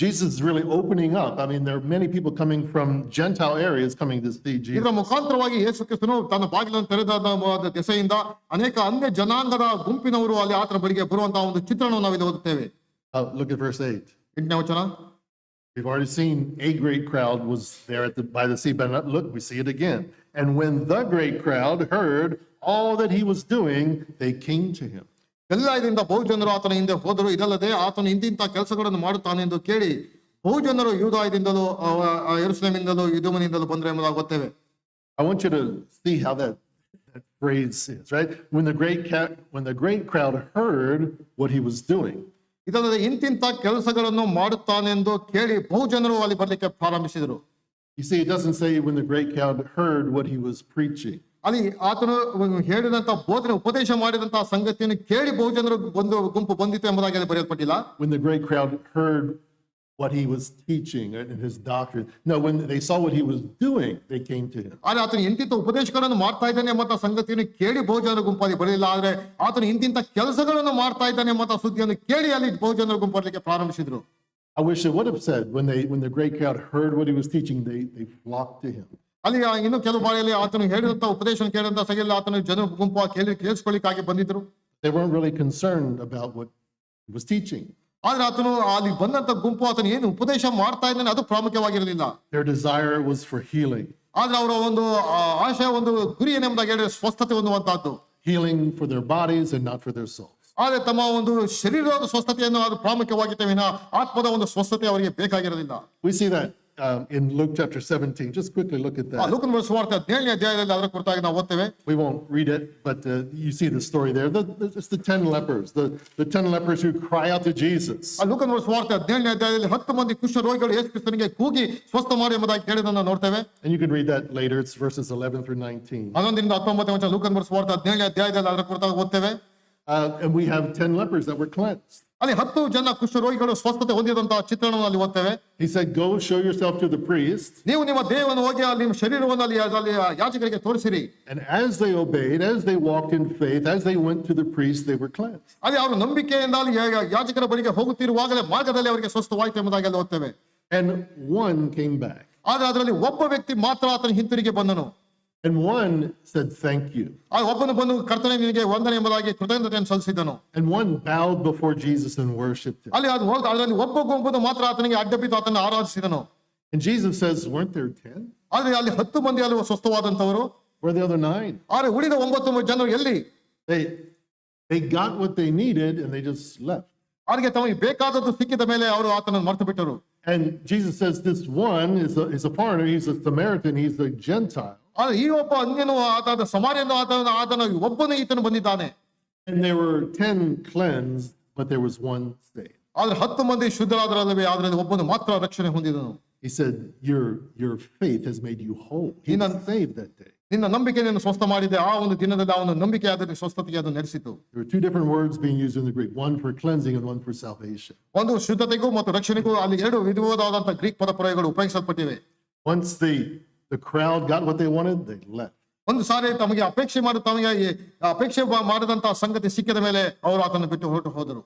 Jesus is really opening up. I mean, there are many people coming from Gentile areas coming to see Jesus. ಇದರ ಮುಖಾಂತರವಾಗಿ ಯೇಸು ಕ್ರಿಸ್ತನು ತನ್ನ ಬಾಗಿಲನ್ನು ತೆರೆದ ದೆಸೆಯಿಂದ ಅನೇಕ ಅನ್ಯ ಜನಾಂಗದ ಗುಂಪಿನವರು ಅಲ್ಲಿ ಆತನ ಬಳಿಗೆ ಬರುವಂತಹ ಒಂದು ಚಿತ್ರಣವನ್ನು ನಾವಿಲ್ಲಿ ಓದುತ್ತೇವೆ. Look at verse 8. 8ನೇ ವಚನ. We've already seen a great crowd was there by the sea, but look, we see it again. And when the great crowd heard all that he was doing, they came to him. ಗಲಿಲಾಯದಿಂದ ಬಹು ಜನರು ಆತನ ಹಿಂದೆ ಹೋದರು. ಇದಲ್ಲದೆ ಆತನು ಇಂತಿಂತ ಕೆಲಸಗಳನ್ನು ಮಾಡುತ್ತಾನೆ ಎಂದು ಕೇಳಿ ಬಹು ಜನರು ಯೂದಾಯದಿಂದಲೂ, ಯೆರೂಸಲೇಮಿನಿಂದಲೂ, ಇದುಮನಿಂದಲೂ ಬಂದರು ಎಂಬುದಾಗಿ ಗೊತ್ತೇವೆ. I want you to see how that phrase is, right? When the great crowd heard what he was doing. ಇದಲ್ಲದೆ ಇಂತಿಂತ ಕೆಲಸಗಳನ್ನು ಮಾಡುತ್ತಾನೆಂದು ಕೇಳಿ ಬಹು ಜನರು ಅಲ್ಲಿ ಬರಲಿಕ್ಕೆ ಪ್ರಾರಂಭಿಸಿದರು. You see, it doesn't say when the great crowd heard what he was preaching. ಅಲ್ಲಿ ಆತನು ಹೇಳಿದಂತ ಬೋಧನೆ, ಉಪದೇಶ ಮಾಡಿದಂತಹ ಸಂಗತಿಯನ್ನು ಕೇಳಿ ಬಹು ಜನರು ಗುಂಪು ಬಂದಿತ್ತು ಎಂಬುದಾಗಿ ಅಲ್ಲಿ ಬರೆಯಲ್ಪಟ್ಟಿಲ್ಲ. When the great crowd heard what he was teaching and his doctrine. No, when they saw what he was doing, they came to him. ಆದರೆ ಆತನು ಇಂತಿಂತ ಉಪದೇಶಗಳನ್ನು ಮಾಡ್ತಾ ಇದ್ದಾನೆ ಎಂಬ ಸಂಗತಿಯನ್ನು ಕೇಳಿ ಬಹು ಜನರು ಗುಂಪಾಗಿ ಬರಲಿಲ್ಲ. ಆದ್ರೆ ಆತನು ಇಂತಿಂತ ಕೆಲಸಗಳನ್ನು ಮಾಡ್ತಾ ಇದ್ದಾನೆ ಎಂಬ ಸುದ್ದಿಯನ್ನು ಕೇಳಿ ಅಲ್ಲಿ ಬಹು ಜನರು ಗುಂಪು ಬರಲಿಕ್ಕೆ ಪ್ರಾರಂಭಿಸಿದ್ರು. I wish it would have said when the great crowd heard what he was teaching, they flocked to him. ಅಲ್ಲಿ ಇನ್ನು ಕೆಲವು ಬಾರಿಯಲ್ಲಿ ಆತನು ಹೇಳಿದಂತ ಉಪದೇಶ ಕೇಳಿದಂತ ಸಗೆಲ್ಲ ಆತನು ಜನ ಗುಂಪು ಕೇಳಿಸ್ಕೊಳ್ಳಿಕ್ಕಾಗಿ ಬಂದಿದ್ರು. They weren't really concerned about what he was teaching. ಆದ್ರೆ ಆತನು ಅಲ್ಲಿ ಬಂದಂತ ಗುಂಪು ಆತನು ಏನು ಉಪದೇಶ ಮಾಡ್ತಾ ಇದ್ದಾನೆ ಅದು ಪ್ರಾಮುಖ್ಯವಾಗಿರಲಿಲ್ಲ. Their desire was for healing. ಆದ್ರೆ ಅವರ ಒಂದು ಆಶಯ ಒಂದು ಗುರಿ ಏನೆಂಬುದಾಗಿ ಹೇಳಿದ್ರೆ ಸ್ವಸ್ಥತೆ ಹೊಂದುವಂತಹದ್ದು. healing for their bodies and not for their souls. ಆದ್ರೆ ತಮ್ಮ ಒಂದು ಶರೀರದ ಸ್ವಸ್ಥತೆಯನ್ನು ಅದು ಪ್ರಾಮುಖ್ಯವಾಗಿತ್ತು ವಿನ ಆತ್ಮದ ಒಂದು ಸ್ವಸ್ಥತೆ ಅವರಿಗೆ ಬೇಕಾಗಿರಲಿಲ್ಲ. We see that in Luke chapter 17. Just quickly look at that. ಲೂಕನ ಸುವಾರ್ತೆ 17ನೇ ಅಧ್ಯಾಯದಲ್ಲಿ ಅದರ ಕುರಿತಾಗಿ ನಾವು ಓದ್ತೇವೆ. We won't read it, but you see the story there. It's the 10 lepers, the 10 lepers who cry out to Jesus. ಲೂಕನ ಸುವಾರ್ತೆ 17ನೇ ಅಧ್ಯಾಯದಲ್ಲಿ 10 ಮಂದಿ ಕುಷ್ಠ ರೋಗಿಗಳು ಯೇಸು ಕ್ರಿಸ್ತನಿಗೆ ಕೂಗಿ ಸ್ವಸ್ಥ ಮಾಡಿ ಎಂಬುದಾಗಿ ಕೇಳಿದನ್ನು ನೋಡ್ತೇವೆ. And you can read that later. It's verses 11 through 19. 11ರಿಂದ 19 ಲೂಕನ ಸುವಾರ್ತೆ 17ನೇ ಅಧ್ಯಾಯದಲ್ಲಿ ಅದರ ಕುರಿತಾಗಿ ಓದ್ತೇವೆ. And we have 10 lepers that were cleansed. ಅಲ್ಲಿ 10 ಜನ ಕುಷ್ಠ ರೋಗಿಗಳು ಸ್ವಸ್ಥತೆ ಹೊಂದಿದಂತಹ ಚಿತ್ರಣವನ್ನು ಅಲ್ಲಿ ಓದ್ತೇವೆ. He said, go show yourself to the priest. ನೀವು ನಿಮ್ಮ ದೇಹವನ್ನು ಹೋಗಿ ಅಲ್ಲಿ ನಿಮ್ಮ ಶರೀರವನ್ನು ಅಲ್ಲಿ ಯಾಜಕರಿಗೆ ತೋರಿಸಿರಿ. And as they obeyed, as they walked in faith, as they went to the priest, they were cleansed. ಅಲ್ಲಿ ಅವರು ನಂಬಿಕೆಯಿಂದ ಅಲ್ಲಿ ಯಾಜಕರ ಬಳಿಗೆ ಹೋಗುತ್ತಿರುವಾಗಲೇ ಮಾರ್ಗದಲ್ಲಿ ಅವರಿಗೆ ಸ್ವಸ್ಥವಾಯಿತು ಎಂಬುದಾಗಿ ಅಲ್ಲಿ ಓದ್ತೇವೆ. And one came back. ಆದ್ರೆ ಅದರಲ್ಲಿ ಒಬ್ಬ ವ್ಯಕ್ತಿ ಮಾತ್ರ ಆತನ ಹಿಂತಿರುಗಿ ಬಂದನು. And one said, thank you. ಆ ಒಬ್ಬನು ಬಂದು ಕರ್ತನೇ ನಿನಗೆ ವಂದನೆ ಎಂಬುದಾಗಿ ಕೃತಜ್ಞತೆಯನ್ನು ಸಲ್ಲಿಸಿದನು. And one bowed before Jesus and worshipped him. ಅಲ್ಲಿ ಅದರಲ್ಲಿ ಒಬ್ಬ ಗುಂಪು ಮಾತ್ರ ಆತನಿಗೆ ಅಡ್ಡಬಿದ್ದು ಆತನ ಆರಾಧಿಸಿದನು. And Jesus says, weren't there 10? ಆದ್ರೆ ಅಲ್ಲಿ 10 ಮಂದಿ ಅಲ್ಲಿ ಸ್ವಸ್ಥವಾದಂತವರು. Where are the other 9? ಆದ್ರೆ ಉಳಿದ 9 ಜನರು ಎಲ್ಲಿ? They got what they needed and they just left. ಅವರಿಗೆ ತಮಗೆ ಬೇಕಾದದ್ದು ಸಿಕ್ಕಿದ ಮೇಲೆ ಅವರು ಆತನನ್ನು ಮರೆತು ಬಿಟ್ಟರು. And Jesus says this one is a foreigner, he's a Samaritan, he's a Gentile. ಆದ್ರೆ ಈ ಒಬ್ಬ ಅನ್ಯನು ಆತನ ಸಮಾರ್ಯನು ಆತನ ಒಬ್ಬನು ಈತನು ಬಂದಿದ್ದಾನೆ. And there were 10 cleansed, but there was one saved. ಆದ್ರೆ 10 ಮಂದಿ ಶುದ್ಧರಾದರಲ್ಲವೇ ಅದರಲ್ಲಿ ಒಬ್ಬನು ಮಾತ್ರ ರಕ್ಷಣೆ ಹೊಂದಿದನು. He said, your faith has made you whole. He was saved that day. ನಿನ್ನ ನಂಬಿಕೆ ನಿನ್ನ ಸ್ವಸ್ಥ ಮಾಡಿದೆ. ಆ ಒಂದು ದಿನದಲ್ಲಿ ಅವನ ನಂಬಿಕೆ ಅದನ್ನು ಸ್ವಸ್ಥತೆಗೆ ಅದು ನಡೆಸಿತು. There were 2 different words being used in the Greek, one for cleansing and one for salvation. ಒಂದು ಶುದ್ಧತೆಗೂ ಮತ್ತು ರಕ್ಷಣೆಗೂ ಅಲ್ಲಿ 2 ವಿಧವಾದಂತಹ ಗ್ರೀಕ್ ಪದ ಪ್ರಯೋಗಗಳು ಉಪಯೋಗಿಸಲ್ಪಟ್ಟಿವೆ. Once the crowd got what they wanted, they left. ಒಂದು ಸಾರಿ ತಮಗೆ ಅಪೇಕ್ಷೆ ಮಾಡಿದಂತಹ ಸಂಗತಿ ಸಿಕ್ಕಿದ ಮೇಲೆ ಅವರು ಆತನ ಬಿಟ್ಟು ಹೊರಟು ಹೋದರು.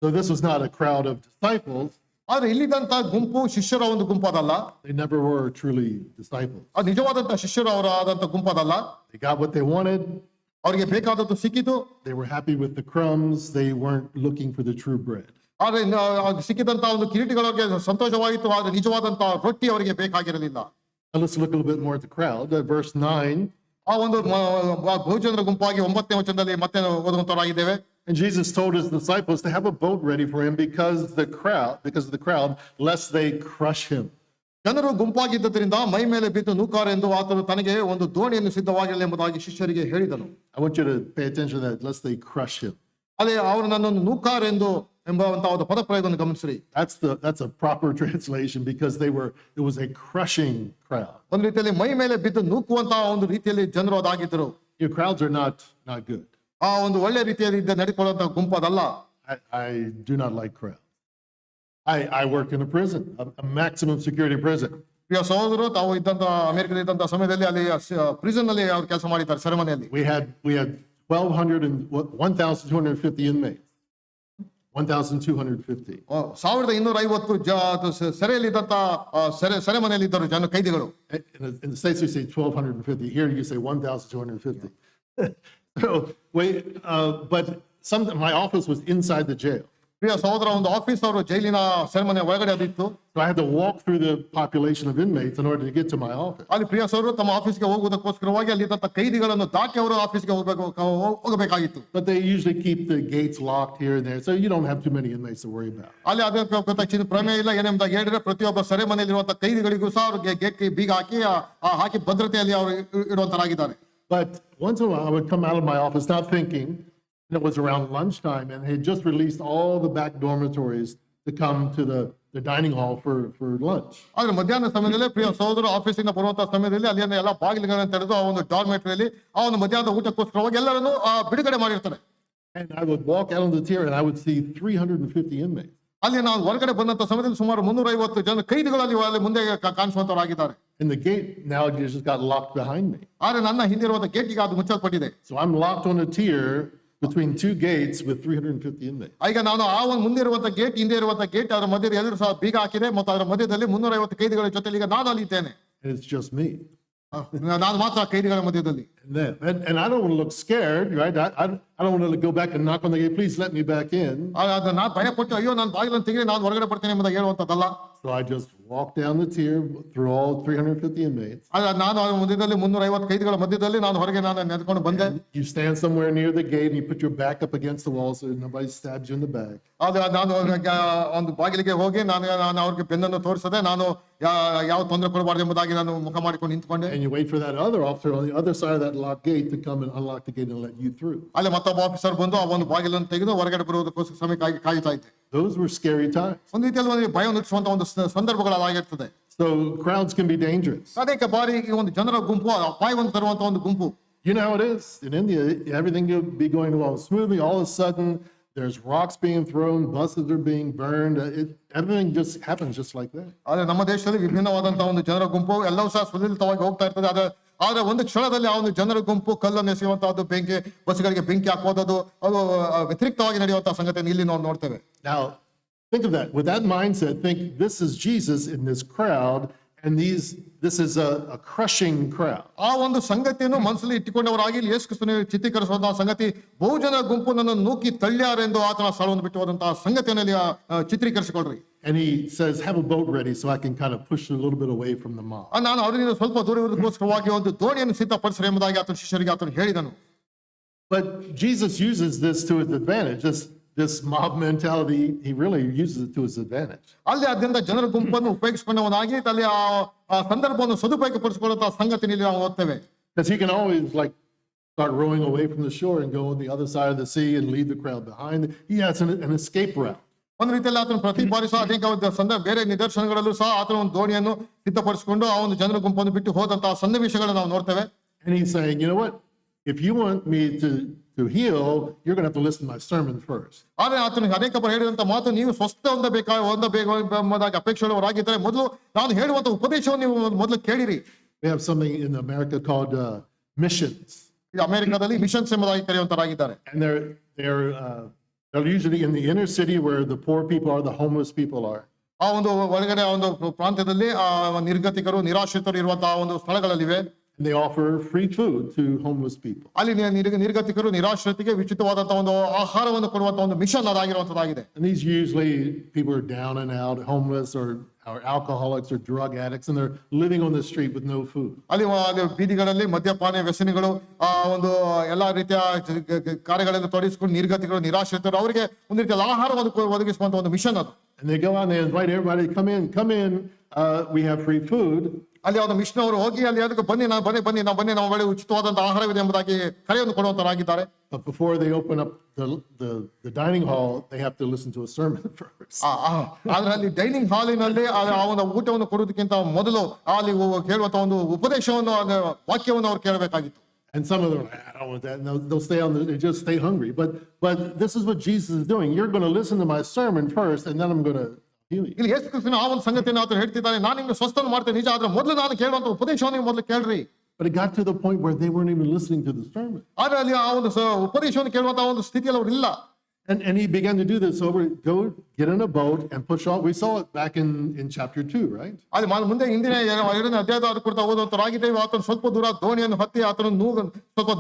So this was not a crowd of disciples. ಆದ್ರೆ ಇಲ್ಲಿದ್ದಂತಹ ಗುಂಪು ಶಿಷ್ಯರ ಒಂದು ಗುಂಪದಲ್ಲ. They never were truly disciples. ಅದು ನಿಜವಾದಂತಹ ಶಿಷ್ಯರು ಅವರ ಆದಂತಹ ಗುಂಪದಲ್ಲ. They got what they wanted. ಅವರಿಗೆ ಬೇಕಾದದ್ದು ಸಿಕ್ಕಿತು. They were happy with the crumbs. They weren't looking for the true bread. ಆದ್ರೆ ಸಿಕ್ಕಿದಂತಹ ಒಂದು ಕಿರೀಟಿಗಳಿಗೆ ಸಂತೋಷವಾಯಿತು. ಆದ್ರೆ ನಿಜವಾದಂತಹ ರೊಟ್ಟಿ ಅವರಿಗೆ ಬೇಕಾಗಿರಲಿಲ್ಲ. Now let's look a little bit more at the crowd. Verse 9. ಆ ಒಂದು ಬಹುಜನರ ಗುಂಪಾಗಿ 9ನೇ ವಚನದಲ್ಲಿ ಮತ್ತೆ ಓದುವಂತವರಾಗಿದ್ದೇವೆ. And Jesus told his disciples to have a boat ready for him because of the crowd, lest they crush him. ಜನರು ಗುಂಪಾಗಿದ್ದರಿಂದ ಮೈ ಮೇಲೆ ಬಿದ್ದು ನೂಕಾರೆಂದು ಆತನು ತನಗೆ ಒಂದು ದೋಣಿಯನ್ನು ಸಿದ್ಧವಾಗಿರಲಿ ಎಂಬುದಾಗಿ ಶಿಷ್ಯರಿಗೆ ಹೇಳಿದನು. I want you to pay attention to that, lest they crush him. ಅದೇ ಅವರು ನನ್ನನ್ನು ನೂಕಾರೆಂದು ಎಂಬಂತಹ ಒಂದು ಪದ ಪ್ರಯೋಗವನ್ನು ಗಮನಿಸಿರಿ. That's a proper translation because it was a crushing crowd. ಒಂದು ರೀತಿಯಲ್ಲಿ ಮೈ ಮೇಲೆ ಬಿದ್ದು ನೂಕುವಂತಹ ಒಂದು ರೀತಿಯಲ್ಲಿ ಜನರು ಅದಾಗಿದ್ದರು. Your crowds are not good. ಆ ಒಂದು ಒಳ್ಳೆ ರೀತಿಯಲ್ಲಿ ನಡೆದುಕೊಳ್ಳುವಂತಹ ಗುಂಪದಲ್ಲ. I do not like crowds. I worked in a prison, a maximum security prison. ಪ್ರಿಯ ಸಹೋದರರು, ತಾವು ಇದ್ದಂತ ಅಮೆರಿಕದಲ್ಲಿ ಇದ್ದಂತಹ ಸಮಯದಲ್ಲಿ ಅಲ್ಲಿ ಪ್ರಿಸನ್ ನಲ್ಲಿ ಅವರು ಕೆಲಸ ಮಾಡಿದ್ದಾರೆ, ಸೆರೆಮನೆಯಲ್ಲಿ. We had 1,250 inmates. 1,250. 1250 ಸೆರೆಯಲ್ಲಿದ್ದಂತ ಸೆರೆಮನೆಯಲ್ಲಿ ಇದ್ದರು ಜನ ಕೈದಿಗಳು. In the States we say 1,250. Here you say 1,250. So but my office was inside the jail. ಪ್ರಿಯ ಸಹೋದರ, ಒಂದು ಆಫೀಸ್ ಅವರು ಜೈಲಿನ ಸೆರೆಮನೆ ಒಳಗಡೆ ಅದಿತ್ತು. So I had to walk through the population of inmates in order to get to my office. ಅಲ್ಲಿ ಪ್ರಿಯ ಸಹೋದರರು ತಮ್ಮ ಆಫೀಸ್ಗೆ ಹೋಗುವುದಕ್ಕೋಸ್ಕರವಾಗಿ ಅಲ್ಲಿ ಇದ್ದಂತ ಕೈದಿಗಳನ್ನು ದಾಟಿ ಅವರು ಆಫೀಸ್ಗೆ ಹೋಗಬೇಕಾಗಿತ್ತು. But they usually keep the gates locked here and there, so you don't have too many inmates to worry about. ಅಲ್ಲಿ ಅದಕ್ಕೆ ಗೊತ್ತಾಗ್ತಿದ್ದು ಪ್ರಮೇಯ ಇಲ್ಲ ಏನೆಂಬುದಾಗಿ ಹೇಳಿದ್ರೆ ಪ್ರತಿಯೊಬ್ಬ ಸೆರೆಮನೆಯಲ್ಲಿರುವಂತಹ ಕೈದಿಗಳಿಗೂ ಸಹ ಅವ್ರಿಗೆ ಗೇಟ್ ಬೀಗ ಹಾಕಿ ಭದ್ರತೆಯಲ್ಲಿ ಅವರು ಇಡುವಂತರಾಗಿದ್ದಾರೆ. But once in a while I would come out of my office not thinking. It was around lunchtime, and they had just released all the back dormitories to come to the dining hall for lunch. ಆದ್ರೆ ಮಧ್ಯಾಹ್ನ ಸಮಯದಲ್ಲಿ ಪ್ರಿಯ ಸಹೋದರ ಆಫೀಸಿಂದ ಬರುವಂತಹ ಸಮಯದಲ್ಲಿ ಅಲ್ಲಿನ ಎಲ್ಲ ಬಾಗಿಲುಗಳನ್ನು ತೆರೆದು ಆ ಒಂದು ಡಾರ್ಮೆಟರಿಯಲ್ಲಿ ಆ ಒಂದು ಮಧ್ಯಾಹ್ನದ ಊಟಕ್ಕೋಸ್ಕರವಾಗಿ ಎಲ್ಲರನ್ನು ಬಿಡುಗಡೆ ಮಾಡಿರ್ತಾರೆ. And I would walk out on the tier and I would see 350 inmates. ಅಲ್ಲಿ ನಾವು ಹೊರಗಡೆ ಬಂದಂತ ಸಮಯದಲ್ಲಿ ಸುಮಾರು 350 ಜನ ಕೈದಿಗಳಲ್ಲಿ ಅಲ್ಲಿ ಮುಂದೆ ಕಾಣಿಸುವಂತವರಾಗಿದ್ದಾರೆ. And the gate now just got locked behind me. ಆದ್ರೆ ನನ್ನ ಹಿಂದಿರುವಂತ ಗೇಟ್ ಈಗ ಅದು ಮುಚ್ಚಲ್ಪಟ್ಟಿದೆ. So I'm locked on a tier between 2 gates with 350 inmates. ಈಗ ನಾನು ಆ ಒಂದು ಮುಂದೆ ಇರುವಂತ ಗೇಟ್, ಹಿಂದೆ ಇರುವಂತ ಗೇಟ್, ಅದರ ಮಧ್ಯದಲ್ಲಿ ಎಲ್ಲರೂ ಸಹ ಬೀಗ ಹಾಕಿದೆ ಮತ್ತು ಅದರ ಮಧ್ಯದಲ್ಲಿ 350 ಕೈದಿಗಳ ಜೊತೆಲಿ ಈಗ ನಾನು ಅಲ್ಲಿ ಇದ್ದೇನೆ. And it's just me. ನಾನು ಮಾತ್ರ ಕೈದಿಗಳ ಮಧ್ಯದಲ್ಲಿ. And I don't want to look scared, right? I don't want to go back and knock on the gate. Please let me back in. ನಾನು ಭಯಪಟ್ಟು ಅಯ್ಯೋ ನಾನು ಬಾಗಿಲನ್ನು ತೆಗೆದು ನಾನು ಹೊರಗಡೆ ಬರ್ತೇನೆ ಎಂಬುದಾಗಿ ಹೇಳುವಂತದ್ದಲ್ಲ. So I just walk down the tier through all 350 inmates. ನಾನು ಆ ಮಧ್ಯದಲ್ಲಿ 350 ಕೈದಿಗಳ ಮಧ್ಯದಲ್ಲಿ ನಾನು ಹೊರಗೆ ನಾನು ನೆಡ್ಕೊಂಡು ಬಂದೆ. You stand somewhere near the gate and you put your back up against the wall so nobody stabs you in the back. ನಾನು ಒಂದು ಬಾಗಿಲಿಗೆ ಹೋಗಿ ನಾನು ಅವ್ರಿಗೆ ಬೆನ್ನನ್ನು ತೋರಿಸದೆ, ನಾನು ಯಾವ ತೊಂದರೆ ಕೊಡಬಾರ್ದು ಎಂಬುದಾಗಿ ನಾನು ಮುಖ ಮಾಡಿಕೊಂಡು ನಿಂತ್ಕೊಂಡೆ. And you wait for that other officer on the other side of that locked gate to come and unlock the gate and let you through. ಅಲ್ಲಿ ಮತ್ತೊಬ್ಬ ಆಫೀಸರ್ ಬಂದು ಆ ಒಂದು ಬಾಗಿಲನ್ನು ತೆಗೆದು ಹೊರಗಡೆ ಬರುವುದಕ್ಕೋಸ್ಕರ ಸಮಯಕ್ಕಾಗಿ ಕಾಯ್ತಾ ಇದ್ದೆ. Those were scary times. ಒಂದು ರೀತಿಯಲ್ಲಿ ಒಂದು ಭಯ ಹುಟ್ಟಿಸುವಂತ ಒಂದು ಸಂದರ್ಭಗಳಾಗಿರ್ತದೆ. So crowds can be dangerous. ಅನೇಕ ಬಾರಿ ಈ ಒಂದು ಜನರ ಗುಂಪು ಅಪಾಯವನ್ನು ತರುವಂತ ಒಂದು ಗುಂಪು. You know how it is in India. Everything will be going along smoothly. All of a sudden, there's rocks being thrown, buses are being burned. Everything just happens just like that. ಆದ್ರೆ ನಮ್ಮ ದೇಶದಲ್ಲಿ ವಿಭಿನ್ನವಾದಂತಹ ಒಂದು ಜನರ ಗುಂಪು ಎಲ್ಲವೂ ಸಹ ಸುಲಲಿತವಾಗಿ ಹೋಗ್ತಾ ಇರ್ತದೆ. ಆದ್ರೆ ಒಂದು ಕ್ಷಣದಲ್ಲಿ ಆ ಒಂದು ಜನರ ಗುಂಪು ಕಲ್ಲನ್ನು ಎಸೆಯುವಂತಹದ್ದು, ಬೆಂಕಿ ಬಸ್ಗಳಿಗೆ ಬೆಂಕಿ ಹಾಕುವುದು, ಅದು ವ್ಯತಿರಿಕ್ತವಾಗಿ ನಡೆಯುವಂತಹ ಸಂಗತಿಯನ್ನು ಇಲ್ಲಿ ನಾವು ನೋಡ್ತೇವೆ. Now, think of that. With that mindset, think this is Jesus in this crowd, and this is a crushing crowd. ಆ ಒಂದು ಸಂಗತಿಯನ್ನು ಮನಸ್ಸಲ್ಲಿ ಇಟ್ಟುಕೊಂಡವರಾಗಿ ಯೇಸು ಕ್ರಿಸ್ತನ ಚಿತ್ರೀಕರಿಸುವಂತಹ ಸಂಗತಿ, ಬಹುಜನ ಗುಂಪು ನನ್ನನ್ನು ನೂಕಿ ತಳ್ಳ್ಯಾರೆಂದು ಆತನ ಸ್ಥಳವನ್ನು ಬಿಟ್ಟು ಹೋದಂತಹ ಸಂಗತಿಯನ್ನು ಚಿತ್ರೀಕರಿಸಿಕೊಳ್ಳ್ರಿ. And he says, have a boat ready so I can kind of push a little bit away from the mob. ನಾನು ಅವರಿಂದ ಸ್ವಲ್ಪ ದೂರ ಇರುವುದಕ್ಕೋಸ್ಕರವಾಗಿ ಒಂದು ದೋಣಿಯನ್ನು ಸಿದ್ಧಪಡಿಸ್ರಿ ಎಂಬುದಾಗಿ ಆತನ ಶಿಷ್ಯರಿಗೆ ಆತನು ಹೇಳಿದನು. But Jesus uses this to his advantage. This mob mentality, he really uses it to his advantage. ಅಲ್ಲಿ ಅದರಿಂದ ಜನರ ಗುಂಪನ್ನು ಉಪಯೋಗಿಸಿಕೊಂಡವನಾಗಿ ಅಲ್ಲಿ ಆ ಸಂದರ್ಭವನ್ನು ಸದುಪಯೋಗಪಡಿಸಿಕೊಳ್ಳುವಂತಹ ಸಂಗತಿಯಲ್ಲಿ ನಾವು ಓದ್ತೇವೆ. Because he can always like start rowing away from the shore and go on the other side of the sea and leave the crowd behind. He has an escape route. ಒಂದು ರೀತಿಯಲ್ಲಿ ಆತನು ಪ್ರತಿ ಬಾರಿ ಸಹ ಅನೇಕ ಬೇರೆ ನಿದರ್ಶನಗಳಲ್ಲೂ ಸಹ ಆತನ ಒಂದು ದೋಣಿಯನ್ನು ಸಿದ್ಧಪಡಿಸಿಕೊಂಡು ಆ ಒಂದು ಜನರ ಗುಂಪನ್ನು ಬಿಟ್ಟು ಹೋದಂತಹ ಸನ್ನಿವೇಶಗಳನ್ನು ನಾವು ನೋಡ್ತೇವೆ. And he's saying, you know what? If you want me to heal, you're going to have to listen to my sermon first. ಆದ್ರೆ ಆತನಿಗೆ ಅನೇಕ ಬಾರಿ ಹೇಳಿದಂತ ಮಾತು, ನೀವು ಸ್ವಸ್ಥ ಹೊಂದಬೇಕಾಗಿ ಅಪೇಕ್ಷೆಯವರಾಗಿದ್ದರೆ ಮೊದಲು ನಾನು ಹೇಳುವಂತ ಉಪದೇಶವನ್ನು ನೀವು ಮೊದಲು ಕೇಳಿರಿ. We have something in America called missions. ಈ ಅಮೆರಿಕದಲ್ಲಿ ಮಿಷನ್ಸ್ ಎಂಬುದಾಗಿ ಕರೆಯುವಂತರಾಗಿದ್ದಾರೆ. And they're usually in the inner city where the poor people are, the homeless people are. ಆ ಒಂದು ಒಳಗಡೆ ಒಂದು ಪ್ರಾಂತ್ಯದಲ್ಲಿ ನಿರ್ಗತಿಕರು ನಿರಾಶ್ರಿತರು ಇರುವಂತಹ ಒಂದು ಸ್ಥಳಗಳಲ್ಲಿವೆ. And they offer free food to homeless people. ಅಲ್ಲಿ ನಿರ್ಗತಿಕರು ನಿರಾಶ್ರಿತಿಗೆ ಉಚಿತವಾದಂತಹ ಒಂದು ಆಹಾರವನ್ನು ಕೊಡುವಂತಹ ಒಂದು mission ಅದಾಗಿರುವಂತದ್ದಾಗಿದೆ. And these usually people are down and out, homeless or alcoholics or drug addicts, and they're living on the street with no food. ಅಲ್ಲಿ ಬೀದಿಗಳಲ್ಲಿ ಮದ್ಯಪಾನ ವ್ಯಸನಿಗಳು ಆ ಒಂದು ಎಲ್ಲಾ ರೀತಿಯ ಕಾರ್ಯಗಳಲ್ಲಿ ತೊಡಗಿಸಿಕೊಂಡು ನಿರ್ಗತಿಗಳು ನಿರಾಶ್ರಿತರು ಅವರಿಗೆ ಒಂದು ರೀತಿಯ ಆಹಾರವನ್ನು ಒದಗಿಸುವಂತ ಒಂದು ಮಿಷನ್ ಅದು. And they go out and they invite everybody, come in, we have free food. ಅಲ್ಲಿ ಒಂದು ಮಿಷನ್ ಅವರು ಹೋಗಿ ಅಲ್ಲಿ ಅದಕ್ಕೆ ಬನ್ನಿ ನಮ್ಮ ಬಳಿ ಉಚಿತವಾದಂತ ಆಹಾರವಿದೆ ಎಂಬುದಾಗಿ ಕರೆಯನ್ನು ಕೊಡುವಂತರಾಗಿದ್ದಾರೆ. But before they open up the dining hall, they have to listen to a sermon first. ಆದ್ರೆ ಅಲ್ಲಿ ಡೈನಿಂಗ್ ಹಾಲಿನಲ್ಲಿ ಆ ಒಂದು ಊಟವನ್ನು ಕೊಡುವುದಕ್ಕಿಂತ ಮೊದಲು ಅಲ್ಲಿ ಕೇಳುವಂತ ಒಂದು ಉಪದೇಶವನ್ನು ವಾಕ್ಯವನ್ನು ಅವ್ರು ಕೇಳಬೇಕಾಗಿತ್ತು. And some of them are like, I don't want that. And they'll stay they just stay hungry. But this is what Jesus is doing. You're going to listen to my sermon first, and then I'm going to heal you. ಇಲ್ಲಿ ಯೇಸು ಕ್ರಿಸ್ತನ ಆ ಒಂದು ಸಂಗತಿಯನ್ನು ಆತನು ಹೇಳ್ತಿದ್ದಾನೆ, ನಾನು ನಿಮ್ಗೆ ಸ್ವಸ್ಥನ ಮಾಡ್ತೇನೆ ನಿಜ, ಆದ್ರೆ ಮೊದಲು ನಾನು ಕೇಳುವಂತ ಉಪದೇಶವನ್ನು ನೀವು ಮೊದಲು ಕೇಳ್ರಿ. But it got to the point where they weren't even listening to the sermon. ಆದ್ರೆ ಅಲ್ಲಿ ಆ ಒಂದು ಉಪದೇಶವನ್ನು ಕೇಳುವಂತ ಒಂದು ಸ್ಥಿತಿಯಲ್ಲಿ ಅವರು ಇಲ್ಲ. And he began to do this go get in a boat and push off. We saw it back in chapter 2, right? ಅಲ್ಲಿ ಮುಂದೆ ಹಿಂದಿನ 2ನೇ ಅಧ್ಯಾಯದ ಕುರಿತು ಓದುವಂತರಾಗಿದ್ದೇವೆ. ಆತನು ಸ್ವಲ್ಪ ದೂರ ದೋಣಿಯನ್ನು ಹತ್ತಿ ಆತನು ಸ್ವಲ್ಪ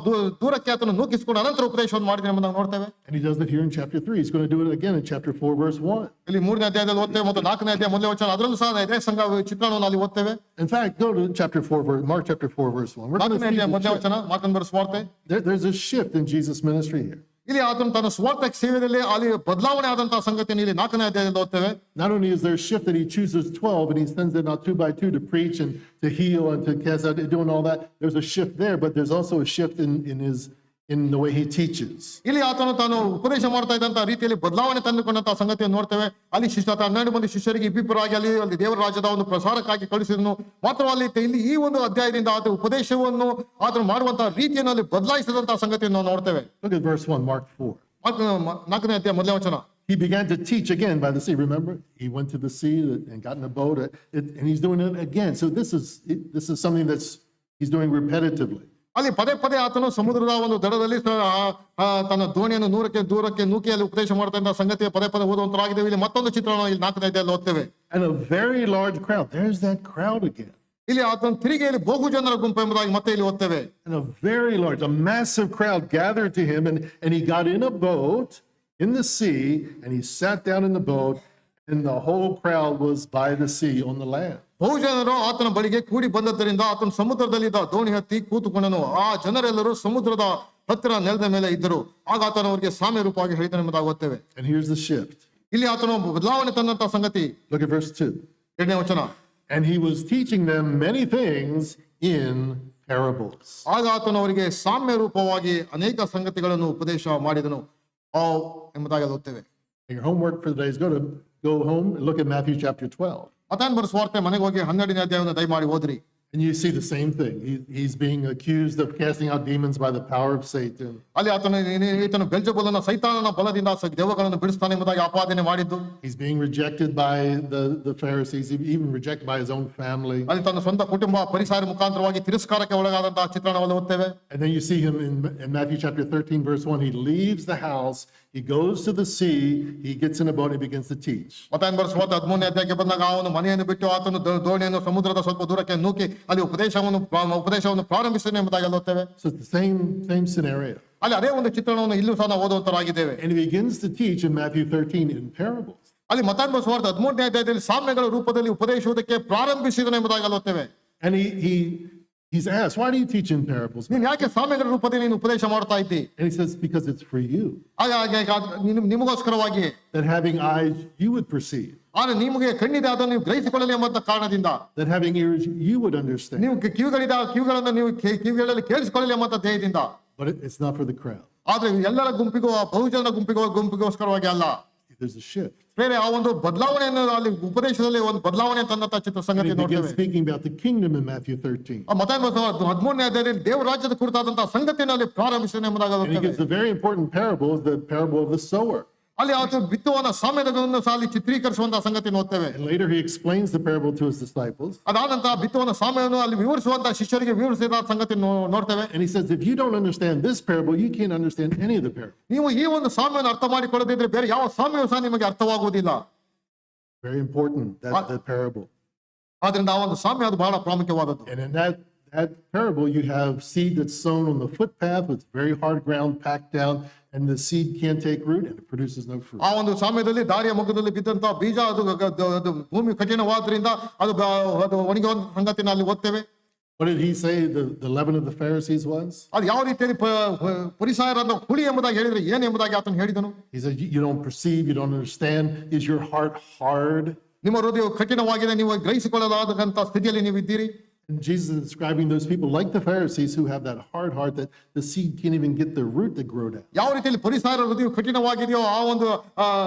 ದೂರಕ್ಕೆ ಆತನು ನೂಕಿಸಿಕೊಂಡು ಅನಂತರ ಉಪದೇಶವನ್ನು ಮಾಡಿದ್ರೆ ಎಂಬುದನ್ನು ನಾವು ನೋಡ್ತೇವೆ. And he does it here in chapter 3. He's going to do it again in chapter 4 verse 1. ಇಲ್ಲಿ 3ನೇ ಅಧ್ಯಾಯದಲ್ಲಿ ಓದ್ತೇವೆ ಮತ್ತು 4ನೇ ಅಧ್ಯಾಯ ಮೊದಲನೇ ವಚನ ಅದರಲ್ಲೂ ಸಹ ಇದೇ ಚಿತ್ರಣವನ್ನು ಅಲ್ಲಿ ಓದ್ತೇವೆ. In fact, go to Mark chapter 4 verse 1. 4ನೇ ಅಧ್ಯಾಯ ಮೊದಲನೇ ವಚನ ಮಾರ್ಕನ ಬರೆದ ಸುವಾರ್ತೆ. There's a shift in Jesus' ministry here. ಇಲ್ಲಿ ಆತನು ತನ್ನ ಸ್ವಾರ್ಥ ಸೇವೆಯಲ್ಲಿ ಅಲ್ಲಿ ಬದಲಾವಣೆ ಆದಂತಹ ಸಂಗತಿಯನ್ನು ಇಲ್ಲಿ 4ನೇ ಅಧ್ಯಾಯದಲ್ಲಿ ಓದ್ತೇವೆ. Not only is there a shift that he chooses 12 and he sends them out 2 by 2 to preach and to heal and to cast out, doing all that, there's a shift there, but there's also a shift in the way he teaches. ಇಲ್ಲಿ ಆತನು ತಾನು ಉಪದೇಶ ಮಾಡ್ತಾ ಇದ್ದಂತಹ ರೀತಿಯಲ್ಲಿ ಬದಲಾವಣೆ ತಂದುಕೊಂಡಂತಹ ಸಂಗತಿಯನ್ನು ನೋಡ್ತೇವೆ. ಅಲ್ಲಿ 12 ಮಂದಿ ಶಿಷ್ಯರಿಗೆ ಇಬ್ಬಿಬ್ಬರಾಗಿ ಅಲ್ಲಿ ದೇವರ ರಾಜ್ಯದ ಒಂದು ಪ್ರಸಾರಕ್ಕಾಗಿ ಕಳಿಸಿದನು. ಮಾತ್ರವಲ್ಲ ಇಲ್ಲಿ ಈ ಒಂದು ಅಧ್ಯಾಯದಿಂದ ಆತ ಉಪದೇಶವನ್ನು ಆತನು ಮಾಡುವಂತಹ ರೀತಿಯನ್ನು ಅಲ್ಲಿ ಬದಲಾಯಿಸಿದಂತಹ ಸಂಗತಿಯನ್ನು ನಾವು ನೋಡ್ತೇವೆ. Look at verse 1, Mark 4. 4ನೇ ಅಧ್ಯಾಯ ಮೊದಲನೇ ವಚನ. He began to teach again by the sea. Remember, he went to the sea and got in a boat, and he's doing it again. So this is something he's doing repetitively. ಅಲ್ಲಿ ಪದೇ ಪದೇ ಆತನು ಸಮುದ್ರದ ಒಂದು ದಡದಲ್ಲಿ ತನ್ನ ದೋಣಿಯನ್ನು ದೂರಕ್ಕೆ ನೂಕಿಯಲ್ಲಿ ಉಪದೇಶ ಮಾಡ್ತಾ ಇದ್ದ ಸಂಗತಿಯ ಪದೇ ಪದೇ ಓದುವಂತರಾಗಿದ್ದೇವೆ. ಇಲ್ಲಿ ಮತ್ತೊಂದು ಚಿತ್ರಣ ಇಲ್ಲಿ 4ನೇ ಅಧ್ಯಾಯದಲ್ಲಿ ಓದ್ತೇವೆ. And a very large crowd. There's that crowd again. ಇಲ್ಲಿ ಆತನ ತಿರುಗಿ ಇಲ್ಲಿ ಬಹು ಜನರ ಗುಂಪು ಎಂಬುದಾಗಿ ಮತ್ತೆ ಇಲ್ಲಿ ಓದ್ತೇವೆ. And a massive crowd gathered to him, and he got in a boat in the sea, and he sat down in the boat, And the whole crowd was by the sea on the land. ಬಹುಜನರು ಆತನ ಬಳಿಗೆ ಕೂಡಿ ಬಂದದ್ದರಿಂದ ಆತನು ಸಮುದ್ರದಲ್ಲಿದ್ದ ದೋಣಿ ಹತ್ತಿ ಕೂತುಕೊಂಡನು. ಆ ಜನರೆಲ್ಲರೂ ಸಮುದ್ರದ ಹತ್ತಿರ ನೆಲದ ಮೇಲೆ ಇದ್ದರು. ಆಗ ಆತನು ಅವರಿಗೆ ಸಾಮ್ಯ ರೂಪವಾಗಿ ಹೇಳಿದನು ಎಂಬುದಾಗಿ ಓದ್ತೇವೆ. And here's the shift. ಇಲ್ಲಿ ಆತನು ಬದಲಾವಣೆ ತಂದಂತ ಸಂಗತಿ. Look at verse 2. 2ನೇ ವಚನ. And he was teaching them many things in parables. ಆಗ ಆತನು ಅವರಿಗೆ ಸಾಮ್ಯ ರೂಪವಾಗಿ ಅನೇಕ ಸಂಗತಿಗಳನ್ನು ಉಪದೇಶ ಮಾಡಿದನು ಎಂಬುದಾಗಿ ಓದ್ತೇವೆ. Your homework for the day is go home and look at Matthew chapter 12. ಮತ್ತಾಯನ ಬರೆಸುವಾರ್ತೆ ಮನೆಗೆ ಹೋಗಿ 12ನೇ ಅಧ್ಯಾಯವನ್ನು ದಯಮಾಡಿ ಓದ್ರಿ. And you see the same thing. He's being accused of casting out demons by the power of Satan. ಅಲ್ಲಿ ಈತನು ಬೆಲ್ಜೆಬೂಲನ ಸೈತಾನನ ಬಲದಿಂದ ದೆವ್ವಗಳನ್ನು ಬಿಡಿಸ್ತಾನೆ ಎಂಬುದಾಗಿ ಆಪಾದನೆ ಮಾಡಿದ್ದು. He's being rejected by the Pharisees, even rejected by his own family. ಅಲ್ಲಿ ತನ್ನ ಸ್ವಂತ ಕುಟುಂಬ ಪರಿಸಾರ ಮುಖಾಂತರವಾಗಿ ತಿರಸ್ಕಾರಕ್ಕೆ ಒಳಗಾದಂತಹ ಚಿತ್ರಣವನ್ನು ಓದ್ತೇವೆ. And then you see him in Matthew chapter 13 verse 1. He leaves the house, he goes to the sea, he gets in a boat, he begins to teach. ಮತ್ತಾಯನ ಬರೆಸುವಾರ್ತೆ 13ನೇ ಅಧ್ಯಾಯಕ್ಕೆ ಬಂದಾಗ ಅವನು ಮನೆಯನ್ನು ಬಿಟ್ಟು ಆತನು ದೋಣಿಯನ್ನು ಸಮುದ್ರದ ಸ್ವಲ್ಪ ದೂರಕ್ಕೆ ನೂಕಿ ಅಲ್ಲಿ ಉಪದೇಶವನ್ನು ಪ್ರಾರಂಭಿಸಿದನು ಎಂಬುದಾಗಿ ಓದ್ತೇವೆ. So it's the same scenario. ಅಲ್ಲಿ ಅದೇ ಒಂದು ಚಿತ್ರಣವನ್ನು ಇಲ್ಲೂ ಸಹ ನಾವು ಓದುವಂತರಾಗಿದ್ದೇವೆ. And he begins to teach in Matthew 13 in parables. ಅಲ್ಲಿ ಮತ್ತಾಯನ ಬರೆಸುವಾರ್ತೆ 13ನೇ ಅಧ್ಯಾಯದಲ್ಲಿ ಸಾಮ್ಯಗಳ ರೂಪದಲ್ಲಿ ಉಪದೇಶಿಸುವುದಕ್ಕೆ ಪ್ರಾರಂಭಿಸಿದನು ಎಂಬುದಾಗಿ ಓದ್ತೇವೆ. And he's asked, why do you teach in parables? ನೀನು ಯಾಕೆ ಸಾಮ್ಯಗಳ ರೂಪದಲ್ಲಿ ನೀನು ಉಪದೇಶ ಮಾಡ್ತಾ ಇದ್ದಿ? And he says, because it's for you. ನಿಮಗೋಸ್ಕರವಾಗಿ. That having eyes you would perceive. ಆದ್ರೆ ನಿಮಗೆ ಕಣ್ಣಿದೆ ಅದನ್ನು ನೀವು ಗ್ರಹಿಸಿಕೊಳ್ಳಲಿ ಎಂಬ ಕಾರಣದಿಂದ. That having ears you would understand. ನೀವು ಕಿವಿಗಳನ್ನು ನೀವು ಕಿವಿಗಳಲ್ಲಿ ಕೇಳಿಸಿಕೊಳ್ಳಲಿ ಎಂಬ ಧ್ಯೇಯದಿಂದ. But it's not for the crowd. ಆದ್ರೆ ಎಲ್ಲರ ಗುಂಪಿಗೂ ಬಹುಜನ ಗುಂಪಿಗೋಸ್ಕರವಾಗಿ ಅಲ್ಲ. There's a shift. ಬೇರೆ ಆ ಒಂದು ಬದಲಾವಣೆಯನ್ನು ಅಲ್ಲಿ ಉಪದೇಶದಲ್ಲಿ ಒಂದು ಬದಲಾವಣೆ ತಂದಂತ ಸಂಗತಿ And he begins ನೋಡ್ತೇವೆ. speaking about the kingdom in Matthew 13. ಮತ್ತಾಯನ 13ನೇ ಅಧ್ಯಾಯದಲ್ಲಿ ದೇವ ರಾಜ್ಯದ ಕುರಿತಾದಂತಹ ಸಂಗತಿಯಲ್ಲಿ ಪ್ರಾರಂಭಿಸಿದ ಎಂಬುದಾಗಿ And he gives a very important parable, the parable of the sower. ಅಲ್ಲಿ ಆತನು ಬಿತ್ತುವನ ಸಾಮ್ಯಗಳನ್ನು ಸಹ ಅಲ್ಲಿ ಚಿತ್ರೀಕರಿಸುವಂತಹ ಸಂಗತಿ ನೋಡ್ತೇವೆ. And later he explains the parable to his disciples. ಅದಾನಂತರ ಬಿತ್ತುವನ ಸಾಮ್ಯವನ್ನು ಅಲ್ಲಿ ವಿವರಿಸುವಂತಹ ಶಿಷ್ಯರಿಗೆ ವಿವರಿಸಿದ ಸಂಗತಿ ನೋಡ್ತೇವೆ. And he says, if you don't understand this parable, you can't understand any of the parables. ನೀವು ಈ ಒಂದು ಸಾಮ್ಯವನ್ನು ಅರ್ಥ ಮಾಡಿಕೊಳ್ಳದಿದ್ರೆ ಬೇರೆ ಯಾವ ಸಾಮ್ಯವೂ ಸಹ ನಿಮಗೆ ಅರ್ಥವಾಗುವುದಿಲ್ಲ. Very important, that parable. ಆದ್ರಿಂದ ಆ ಒಂದು ಸಾಮ್ಯ ಅದು ಬಹಳ ಪ್ರಾಮುಖ್ಯವಾದದ್ದು. And in that parable, you have seed that's sown on the footpath with very hard ground packed down, and the seed can't take root and it produces no fruit. ಆ ಒಂದು ಸಾಮ್ಯದಲ್ಲಿ ದಾರಿಯ ಮುಖದಲ್ಲಿ ಬಿದ್ದಂತಹ ಬೀಜ ಅದು ಭೂಮಿ ಕಠಿಣವಾದ್ರಿಂದ ಅದು ಒಣಗಿ ಒಂದು ಸಂಗತಿನ ಅಲ್ಲಿ ಓದ್ತೇವೆ. What did he say the leaven of the Pharisees was? ಅದು ಯಾವ ರೀತಿಯಲ್ಲಿ ಫರಿಸಾಯರನ್ನು ಹುಳಿ ಎಂಬುದಾಗಿ ಹೇಳಿದ್ರೆ ಏನು ಎಂಬುದಾಗಿ ಆತನು ಹೇಳಿದನು. He said, you don't perceive, you don't understand. Is your heart hard? ನಿಮ್ಮ ಹೃದಯ ಕಠಿಣವಾಗಿದೆ, ನೀವು ಗ್ರಹಿಸಿಕೊಳ್ಳಲಾದಂತ ಸ್ಥಿತಿಯಲ್ಲಿ ನೀವು ಇದ್ದೀರಿ. And Jesus is describing those people like the Pharisees who have that hard heart that the seed can't even get the root to grow down. ಯಾವ ರೀತಿಯಲ್ಲಿ ಫರಿಸಾಯರ ಹೃದಯ ಕಠಿಣವಾಗಿದೆಯೋ ಆ ಒಂದು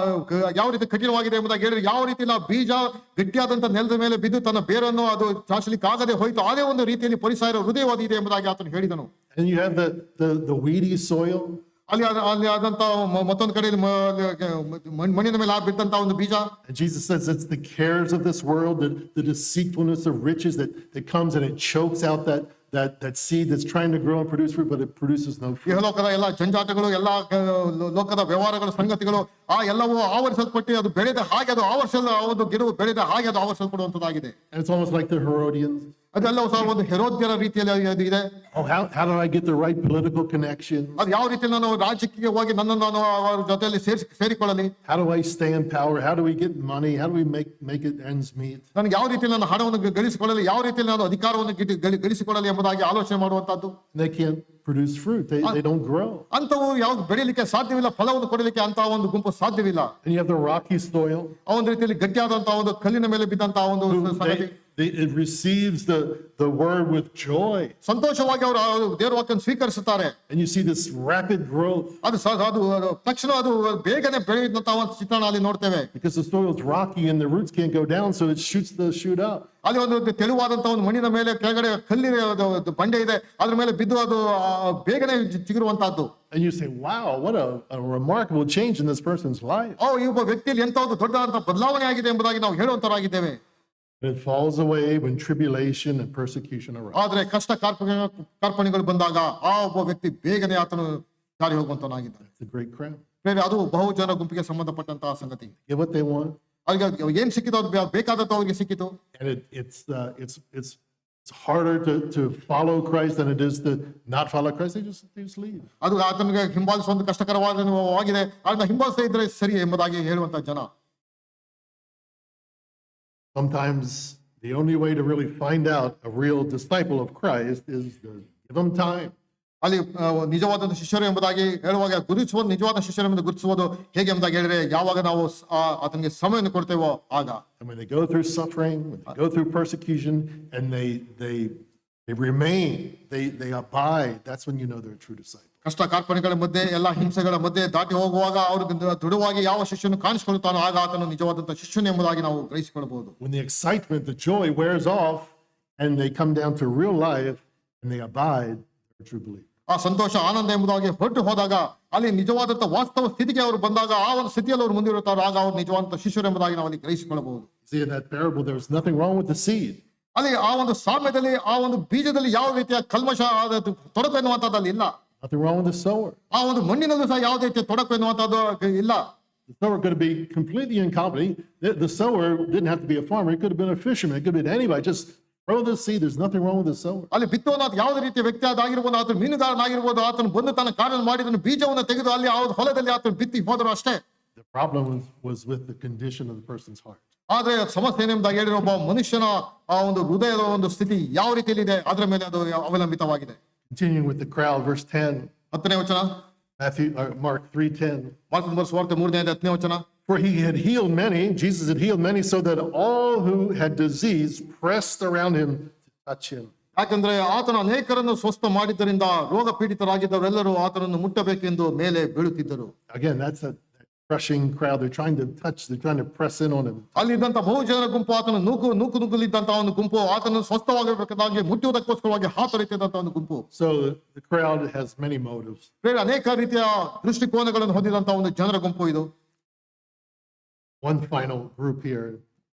ಯಾವ ರೀತಿ ಕಠಿಣವಾಗಿದೆ ಎಂಬುದಾಗಿ ಹೇಳಿದ್ರೆ ಯಾವ ರೀತಿಯಲ್ಲಿ ಆ ಬೀಜ ಗಟ್ಟಿಯಾದಂತ ನೆಲದ ಮೇಲೆ ಬಿದ್ದು ತನ್ನ ಬೇರನ್ನು ಅದು ಚಾಚಲಿಕ್ಕೆ ಆಗದೆ ಹೋಯ್ತು, ಅದೇ ಒಂದು ರೀತಿಯಲ್ಲಿ ಫರಿಸಾಯರ ಹೃದಯವಾದಿದೆ ಎಂಬುದಾಗಿ ಆತನು ಹೇಳಿದನು. And you have the weedy soil. ಅಲ್ಲಿ ಆದಂತ ಮತ್ತೊಂದು ಕಡೆಯಲ್ಲಿ ಮಣ್ಣಿನ ಮೇಲೆ ಬಿದ್ದಂತ ಒಂದು ಬೀಜ. And Jesus says it's the cares of this world, the deceitfulness of riches that comes and it chokes out that seed that's trying to grow and produce fruit, but it produces no fruit. ಇಹಲೋಕದ ಎಲ್ಲ ಜಂಜಾಟಗಳು, ಎಲ್ಲ ಲೋಕದ ವ್ಯವಹಾರಗಳ ಸಂಗತಿಗಳು ಆ ಎಲ್ಲವೂ ಆವರಿಸಲ್ಪಟ್ಟು ಅದು ಬೆಳೆದ ಹಾಗೆ ಅದು ಒಂದು ಗಿಡವು ಬೆಳೆದ ಹಾಗೆ ಅದು ಆವರಿಸಲ್ಪಡುವಂತದ್ದಾಗಿದೆ. And it's almost like the Herodians. ಅದೆಲ್ಲವೂ ಸಹ ಒಂದು ಹೆರೋದ್ಯರ ರೀತಿಯಲ್ಲಿ ಅದು ಇದೆ. Oh, how do I get the right political connections? ಅದು ಯಾವ ರೀತಿ ನಾನು ರಾಜಕೀಯ ಹೋಗಿ ನನ್ನನ್ನು ನಾನು ಅವರ ಜೊತೆಯಲ್ಲಿ ಸೇರಿಕೊಳ್ಳಲಿ, How do I stay in power? How do we get money? How do we make it ends meet? ನನಗೆ ಯಾವ ರೀತಿಯಲ್ಲಿ ನಾನು ಹಣವನ್ನು ಗಳಿಸಿಕೊಳ್ಳಲಿ, ಯಾವ ರೀತಿಯಲ್ಲಿ ನಾನು ಅಧಿಕಾರವನ್ನು ಗಳಿಸಿಕೊಳ್ಳಲಿ ಎಂಬುದಾಗಿ ಆಲೋಚನೆ ಮಾಡುವಂತದ್ದು. They can't produce fruit. They don't grow. ಅಂತವು ಯಾವ್ದು ಬೆಳೆಯಲಿಕ್ಕೆ ಸಾಧ್ಯವಿಲ್ಲ, ಫಲವನ್ನು ಕೊಡಲಿಕ್ಕೆ ಅಂತ ಒಂದು ಗುಂಪು ಸಾಧ್ಯವಿಲ್ಲ. And you have the rocky soil. ಆ ಒಂದು ರೀತಿಯಲ್ಲಿ ಗಟ್ಟಿಯಾದಂತಹ ಒಂದು ಕಲ್ಲಿನ ಮೇಲೆ ಬಿದ್ದಂತಹ ಒಂದು ಸಂಗತಿ. It receives the word with joy. ಸಂತೋಷವಾಗಿ ಅವರು ದೇವರ ವಾಕ್ಯವನ್ನು ಸ್ವೀಕರಿಸುತ್ತಾರೆ. And you see this rapid growth. ಅದು ತಕ್ಷಣ ಅದು ಬೇಗನೆ ಬೆಳೆಯುವಂತಹ ಒಂದು ಚಿತ್ರಣ ಅಲ್ಲಿ ನೋಡ್ತೇವೆ. Because the soil is rocky and the roots can't go down, so it shoots the shoot up. ಅಲ್ಲಿ ಒಂದು ತೆಳುವಾದಂತಹ ಒಂದು ಮಣ್ಣಿನ ಮೇಲೆ ಕೆಳಗಡೆ ಕಲ್ಲಿನ ಬಂಡೆ ಇದೆ, ಅದ್ರ ಮೇಲೆ ಬಿದ್ದು ಅದು ಬೇಗನೆ ಚಿಗುರುವಂತಹದ್ದು. And you say, wow, what a remarkable change in this person's life. ಈ ಒಬ್ಬ ವ್ಯಕ್ತಿಯಲ್ಲಿ ಎಂತ ಒಂದು ದೊಡ್ಡದಾದಂತಹ ಬದಲಾವಣೆ ಆಗಿದೆ ಎಂಬುದಾಗಿ ನಾವು ಹೇಳುವಂತರಾಗಿದ್ದೇವೆ. But it falls away when tribulation and persecution arise. ಆದ್ರೆ ಕಷ್ಟ ಕಾರ್ಪಣ್ಯಗಳು ಬಂದಾಗ ಆ ಒಬ್ಬ ವ್ಯಕ್ತಿ ಬೇಗನೆ ಆತನು ದಾರಿ ಹೋಗುವಂತನಾಗಿದ್ದಾನೆ. It's a great crowd. ಅದು ಬಹುಜನ ಗುಂಪಿಗೆ ಸಂಬಂಧಪಟ್ಟಂತಹ ಸಂಗತಿ. Get what they want. ಅವ್ರಿಗೆ ಏನ್ ಸಿಕ್ಕಿತು, ಅದು ಬೇಕಾದದ್ದು ಅವ್ರಿಗೆ ಸಿಕ್ಕಿತು. And it's harder to follow Christ than it is to not follow Christ. They just leave. ಅದು ಆತನಿಗೆ ಹಿಂಬಾಲಿಸುವ ಒಂದು ಕಷ್ಟಕರವಾಗಿದೆ, ಅದನ್ನ ಹಿಂಬಾಲಿಸದೇ ಇದ್ರೆ ಸರಿ ಎಂಬುದಾಗಿ ಹೇಳುವಂತ ಜನ. Sometimes the only way to really find out a real disciple of Christ is to give them time. ಅಲ್ಲಿ ನಿಜವಾದ ಶಿಷ್ಯರು ಎಂಬುದಾಗಿ ಹೇಳುವಾಗ ಗುರುತಿಸುವುದು ನಿಜವಾದ ಶಿಷ್ಯರು ಎಂಬುದು ಗುರುತಿಸುವುದು ಹೇಗೆ ಎಂಬುದಾಗಿ ಹೇಳಿದ್ರೆ ಯಾವಾಗ ನಾವು ಆತನಿಗೆ ಸಮಯವನ್ನು ಕೊಡ್ತೇವೋ ಆಗ. And when they go through suffering, when they go through persecution, and they remain, they abide, that's when you know they're a true disciple. ಕಷ್ಟ ಕಾರ್ಪಣ್ಯಗಳ ಮಧ್ಯೆ ಎಲ್ಲ ಹಿಂಸೆಗಳ ಮಧ್ಯೆ ದಾಟಿ ಹೋಗುವಾಗ ಅವರು ದೃಢವಾಗಿ ಯಾವ ಶಿಷ್ಯನು ಕಾಣಿಸಿಕೊಳ್ಳುತ್ತಾನೋ ಆಗ ಆತನು ನಿಜವಾದಂತಹ ಶಿಷ್ಯನು ಎಂಬುದಾಗಿ ನಾವು ಗ್ರಹಿಸಿಕೊಳ್ಳಬಹುದು. When the excitement, the joy wears off, and they come down to real life and they abide, they're a true believer. ಆ ಸಂತೋಷ ಆನಂದ ಎಂಬುದಾಗಿ ಹೊರಟು ಹೋದಾಗ ಅಲ್ಲಿ ನಿಜವಾದಂತಹ ವಾಸ್ತವ ಸ್ಥಿತಿಗೆ ಅವರು ಬಂದಾಗ ಆ ಒಂದು ಸ್ಥಿತಿಯಲ್ಲಿ ಅವರು ಮುಂದಿರುತ್ತಾರೋ ಆಗ ಅವರು ನಿಜವಾದಂತಹ ಶಿಷ್ಯರು ಎಂಬುದಾಗಿ ನಾವು ಅಲ್ಲಿ ಗ್ರಹಿಸಿಕೊಳ್ಳಬಹುದು. See, in that parable, there was nothing wrong with the seed. ಅಲ್ಲಿ ಆ ಒಂದು ಸಾಮ್ಯದಲ್ಲಿ ಆ ಒಂದು ಬೀಜದಲ್ಲಿ ಯಾವ ರೀತಿಯ ಕಲ್ಮಶ ತೊಡಕು ಎನ್ನುವಂತದ್ದು ಅಲ್ಲಿ ಇಲ್ಲ. Nothing wrong with the sower. ಆ ಒಂದು ಮಣ್ಣಿನಲ್ಲೂ ಸಹ ಯಾವುದೇ ರೀತಿಯ ತೊಡಕು ಎನ್ನುವಂತದ್ದು ಇಲ್ಲ. The sower could be completely incompetent. The sower didn't have to be a farmer. He could have been a fisherman. It could have been anybody. Just throw the seed. There's nothing wrong with the sower. ಅಲ್ಲಿ ಬಿತ್ತುವನಾದ ಯಾವುದೇ ರೀತಿಯ ವ್ಯಕ್ತಿ ಅದಾಗಿರ್ಬೋದು, ಆತನು ಮೀನುಗಾರನಾಗಿರ್ಬೋದು, ಆತನು ಬಂದು ತನ್ನ ಕಾರ್ಯ ಮಾಡಿದನು ಬೀಜವನ್ನು ತೆಗೆದು ಅಲ್ಲಿ ಆ ಹೊಲದಲ್ಲಿ ಆತನು ಬಿತ್ತಿ ಹೋದರು ಅಷ್ಟೇ. The problem was with the condition of the person's heart. ಆದ್ರೆ ಸಮಸ್ಯೆ ಏನೆಂಬುದಾಗಿ ಹೇಳಿರೋ ಒಬ್ಬ ಮನುಷ್ಯನ ಆ ಒಂದು ಹೃದಯದ ಒಂದು ಸ್ಥಿತಿ ಯಾವ ರೀತಿಯಲ್ಲಿ ಇದೆ ಅದರ ಮೇಲೆ ಅದು ಅವಲಂಬಿತವಾಗಿದೆ. Continuing with the crowd, verse 10, 10ನೇ ವಚನ, Mark 3:10. ಮಾರ್ಕನ ಸುವಾರ್ತೆ 3ನೇ ಅಧ್ಯಾಯ 10ನೇ ವಚನ. For he had healed many, Jesus had healed many, so that all who had disease pressed around him to touch him. ಯಾಕಂದ್ರೆ ಆತನು ಅನೇಕರನ್ನು ಸ್ವಸ್ಥ ಮಾಡಿದ್ದರಿಂದ ರೋಗ ಪೀಡಿತರಾಗಿದ್ದವರೆಲ್ಲರೂ ಆತನನ್ನು ಮುಟ್ಟಬೇಕೆಂದು ಮೇಲೆ ಬೀಳುತ್ತಿದ್ದರು. Again, that's a crushing crowd. They're trying to touch, they're trying to press in on him. ಅಲ್ಲಿದ್ದಂತ ಬಹು ಜನರ ಗುಂಪು ಆತನ ನೂಕುನುಗ್ಗಲಿದ್ದಂತ ಒಂದು ಗುಂಪು ಆತನು ಸ್ವಸ್ಥವಾಗಿರಬೇಕಾಗಿ ಮುಟ್ಟುವುದಕ್ಕೋಸ್ಕರವಾಗಿ ಹಾತೊರೆತಿದ್ದಂತ ಒಂದು ಗುಂಪು. So the crowd has many motives. ಅನೇಕ ರೀತಿಯ ದೃಷ್ಟಿಕೋನಗಳನ್ನು ಹೊಂದಿದಂತ ಒಂದು ಜನರ ಗುಂಪು ಇದು. One final group here.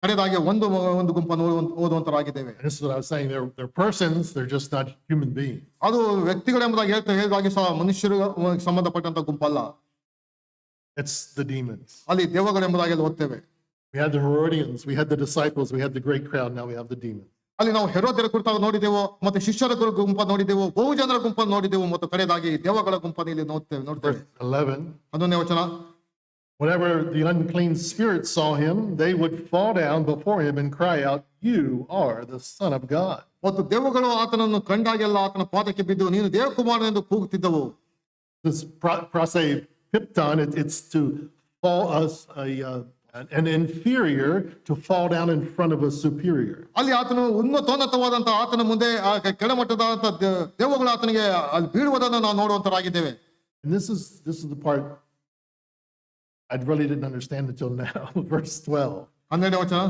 ಕಡೆದಾಗಿ ಒಂದು ಗುಂಪನ್ನು ಓದುವಂತರಾಗಿದ್ದೇವೆ. This is what I was saying. They're persons. They're just not human beings. ಅದು ವ್ಯಕ್ತಿಗಳೆಂಬುದಾಗಿ ಹೇಳಿದಾಗಿ ಸಹ ಮನುಷ್ಯರು ಸಂಬಂಧಪಟ್ಟಂತ ಗುಂಪಲ್ಲ. It's the demons. ಅಲ್ಲಿ ದೆವ್ವಗಳೆಂಬುದಾಗಿ ಓದ್ತೇವೆ. We had the Herodians, we had the disciples, we had the great crowd. Now we have the demons. ಅಲ್ಲಿ ನಾವು ಹೆರೋದ್ಯರ ಕುರಿತಾಗಿ ನೋಡಿದೆವು, ಮತ್ತೆ ಶಿಷ್ಯರ ಗುಂಪ ನೋಡಿದೆವು, ಬಹು ಜನರ ಗುಂಪನ್ನು ನೋಡಿದೆವು, ಮತ್ತು ಕಡೆದಾಗಿ ದೆವ್ವಗಳ ಗುಂಪನ್ನು ಇಲ್ಲಿ ನೋಡ್ತೇವೆ. Verse 11. 11ನೇ ವಚನ. Whenever the unclean spirits saw him, they would fall down before him and cry out, "You are the Son of God." ಮತ್ತು ದೆವ್ವಗಳು ಆತನನ್ನು ಕಂಡಾಗೆಲ್ಲ ಆತನ ಪಾದಕ್ಕೆ ಬಿದ್ದು ನೀನು ದೇವಕುಮಾರನೆಂದು ಕೂಗುತ್ತಿದ್ದವು. This prosepipton, it's to fall an inferior to fall down in front of a superior. ಅಲ್ಲಿ ಆತನು ಉನ್ನತೋನ್ನತವಾದಂತಹ ಆತನ ಮುಂದೆ ಕೆಳಮಟ್ಟದಂತ ದೆವ್ವಗಳು ಆತನಿಗೆ ಅಲ್ಲಿ ಬೀಳುವುದನ್ನು ನಾವು ನೋಡುವಂತರಾಗಿದ್ದೇವೆ. And this is the part I really didn't understand until now. Verse 12. 12ನೇ ವಚನ.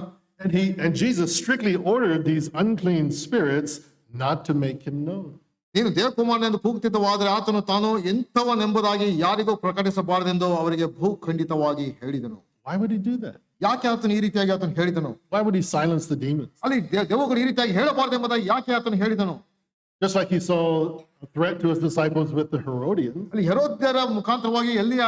And Jesus strictly ordered these unclean spirits not to make him known. ನೀನು ದೇವಕುಮಾರನೆಂದು ಕೂಗುತ್ತಿದ್ದವಾದರೆ ಆತನು ತಾನು ಎಂಥವನೆಂಬುದಾಗಿ ಯಾರಿಗೂ ಪ್ರಕಟಿಸಬಾರದೆಂದು ಅವರಿಗೆ ಖಂಡಿತವಾಗಿ ಹೇಳಿದನು. Why would he do that? ಯಾಕೆ ಆತನು ಈ ರೀತಿಯಾಗಿ ಆತನು ಹೇಳಿದನು? Why would he silence the demons? ಅಲ್ಲಿ ದೆವ್ವಗಳು ಈ ರೀತಿಯಾಗಿ ಹೇಳಬಾರದೆಂಬುದಾಗಿ ಯಾಕೆ ಆತನು ಹೇಳಿದನು? Just like he saw a threat to his disciples with the Herodians. ಅಲ್ಲಿ ಹೆರೋದ್ಯರ ಮುಖಾಂತರವಾಗಿ ಎಲ್ಲಿ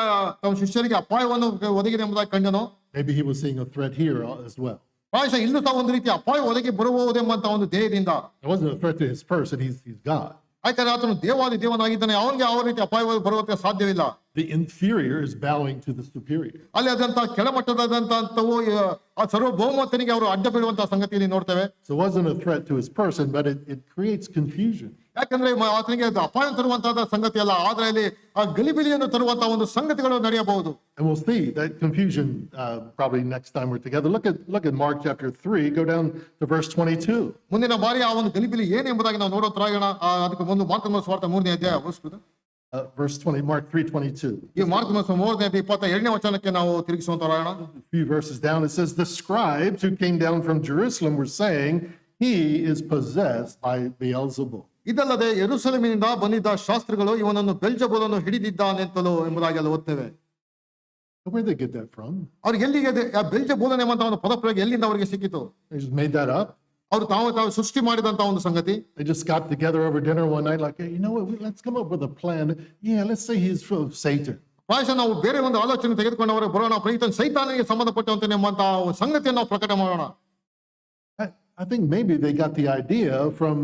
ತಮ್ಮ ಶಿಷ್ಯರಿಗೆ ಅಪಾಯವನ್ನು ಒದಗಿದೆ ಎಂಬುದಾಗಿ ಕಂಡನು. Maybe he was seeing a threat here as well. ಪ್ರಾಯಶಃ ಇಲ್ಲೂ ಸಹ ಒಂದು ರೀತಿಯ ಅಪಾಯ ಒದಗಿ ಬರಬಹುದೆಂಬಂತ ಒಂದು ಧ್ಯೇಯದಿಂದ. It wasn't a threat to his person. He's God. ಯಾಕಂದ್ರೆ ಆತನು ದೇವಾದಿದೇವನಾಗಿದ್ದಾನೆ, ಅವನಿಗೆ ಯಾವ ರೀತಿ ಅಪಾಯ ಬರುವುದಕ್ಕೆ ಸಾಧ್ಯವಿಲ್ಲ. The inferior is bowing to the superior. ಅಲ್ಲಿ ಆದಂತಹ ಕೆಳಮಟ್ಟದಂತವು ಆ ಸಾರ್ವಭೌಮತ್ವನಿಗೆ ಅವರು ಅಡ್ಡ ಬೀಳುವಂತಹ ಸಂಗತಿಯಲ್ಲಿ ನೋಡ್ತೇವೆ. So it wasn't a threat to his person, but it creates confusion. ಯಾಕಂದ್ರೆ ಆತನಿಗೆ ಅಪಾಯ ತರುವಂತಹ ಸಂಗತಿ ಅಲ್ಲ, ಆದ್ರೆ ಅಲ್ಲಿ ಆ ಗಲಿಬಿಲಿಯನ್ನು ತರುವಂತಹ ಒಂದು ಸಂಗತಿಗಳು ನಡೆಯಬಹುದು. And we'll see that confusion probably next time we're together. Look at Mark chapter 3. Go down to verse 22. ಮುಂದಿನ ಬಾರಿ ಆ ಒಂದು ಗಲಿಬಿಲಿ ಏನೆಂಬುದಾಗಿ ನಾವು ನೋಡೋಣ. ಅದಕ್ಕೆ ಒಂದು ಮಾರ್ಕನ ಸುವಾರ್ತೆ 3ನೇ ಅಧ್ಯಾಯ verse 20, Mark 3:22. ಈ ಮಾರ್ಕನ 3ನೇ ಅಧ್ಯಾಯ 22ನೇ ವಚನಕ್ಕೆ ನಾವು ತಿರುಗಿಸುವಂತರಾಗೋಣ. A few verses down, it says, "The scribes who came down from Jerusalem were saying, he is possessed by Beelzebul." ಇದಲ್ಲದೆ ಯೆರೂಸಲೇಮಿನಿಂದ ಬಂದಿದ್ದ ಶಾಸ್ತ್ರಿಗಳು ಇವನನ್ನು ಬೆಲ್ಜೆಬೂಲನ್ನು ಹಿಡಿದಿದ್ದಾನೆಂತಲೂ ಎಂಬುದಾಗಿ ಅಲ್ಲಿ ಓದ್ತೇವೆ. Where did they get that from? ಅವ್ರಿಗೆ ಎಲ್ಲಿಗೆ ಬೆಲ್ಜೆಬೂಲನ್ ಎಂಬಂತ ಒಂದು ಪದಪ್ರಯೋಗ ಎಲ್ಲಿಂದ ಅವರಿಗೆ ಸಿಕ್ಕಿತು? They just made that up. ಅವರು ತಾವು ಸೃಷ್ಟಿ ಮಾಡಿದಂತ ಒಂದು ಸಂಗತಿ. They just got together over dinner one night like, hey, you know what, let's come up with a plan. Yeah, let's say he's from Satan. ಪ್ರಾಯಶಃ ನಾವು ಬೇರೆ ಒಂದು ಆಲೋಚನೆ ತೆಗೆದುಕೊಂಡವರು ಬರೋಣ, ಪ್ರೀತನ್ ಸೈತಾನಿಗೆ ಸಂಬಂಧಪಟ್ಟಂತೆ ಎಂಬಂತ ಸಂಗತಿಯನ್ನು ನಾವು ಪ್ರಕಟ ಮಾಡೋಣ. I think maybe they got the idea from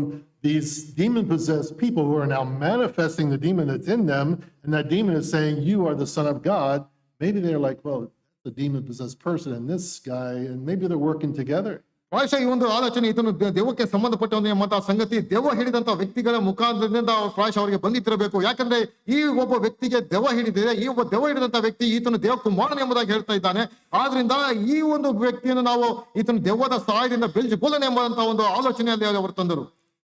these demon-possessed people who are now manifesting the demon that's in them, and that demon is saying, "You are the Son of God." Maybe they're like, well, the demon-possessed person and this guy, and maybe they're working together. ಪ್ರಾಯಶಃ ಈ ಒಂದು ಆಲೋಚನೆ ಇದನ್ನು ದೆವ್ವಕ್ಕೆ ಸಂಬಂಧಪಟ್ಟ ಒಂದು ಎಂಬಂತಹ ಸಂಗತಿ ದೆವ್ವ ಹಿಡಿದಂತ ವ್ಯಕ್ತಿಗಳ ಮುಖಾಂತರದಿಂದ ಪ್ರಾಯಶಃ ಅವರಿಗೆ ಬಂದಿತ್ತಿರಬೇಕು. ಯಾಕಂದ್ರೆ ಈ ಒಬ್ಬ ವ್ಯಕ್ತಿಗೆ ದೆವ್ವ ಹಿಡಿದಿದೆ, ಈ ಒಬ್ಬ ದೆವ್ವ ಹಿಡಿದಂತ ವ್ಯಕ್ತಿ ಈತನು ದೇವಕುಮಾರನ ಎಂಬುದಾಗಿ ಹೇಳ್ತಾ ಇದ್ದಾನೆ. ಆದ್ರಿಂದ ಈ ಒಂದು ವ್ಯಕ್ತಿಯನ್ನು ನಾವು ಈತನು ದೆವ್ವದ ಸಹಾಯದಿಂದ ಬೆಲ್ಜೆಬೂಲನ ಎಂಬಂತಹ ಒಂದು ಆಲೋಚನೆಯಲ್ಲಿ ಅವರು ತಂದರು.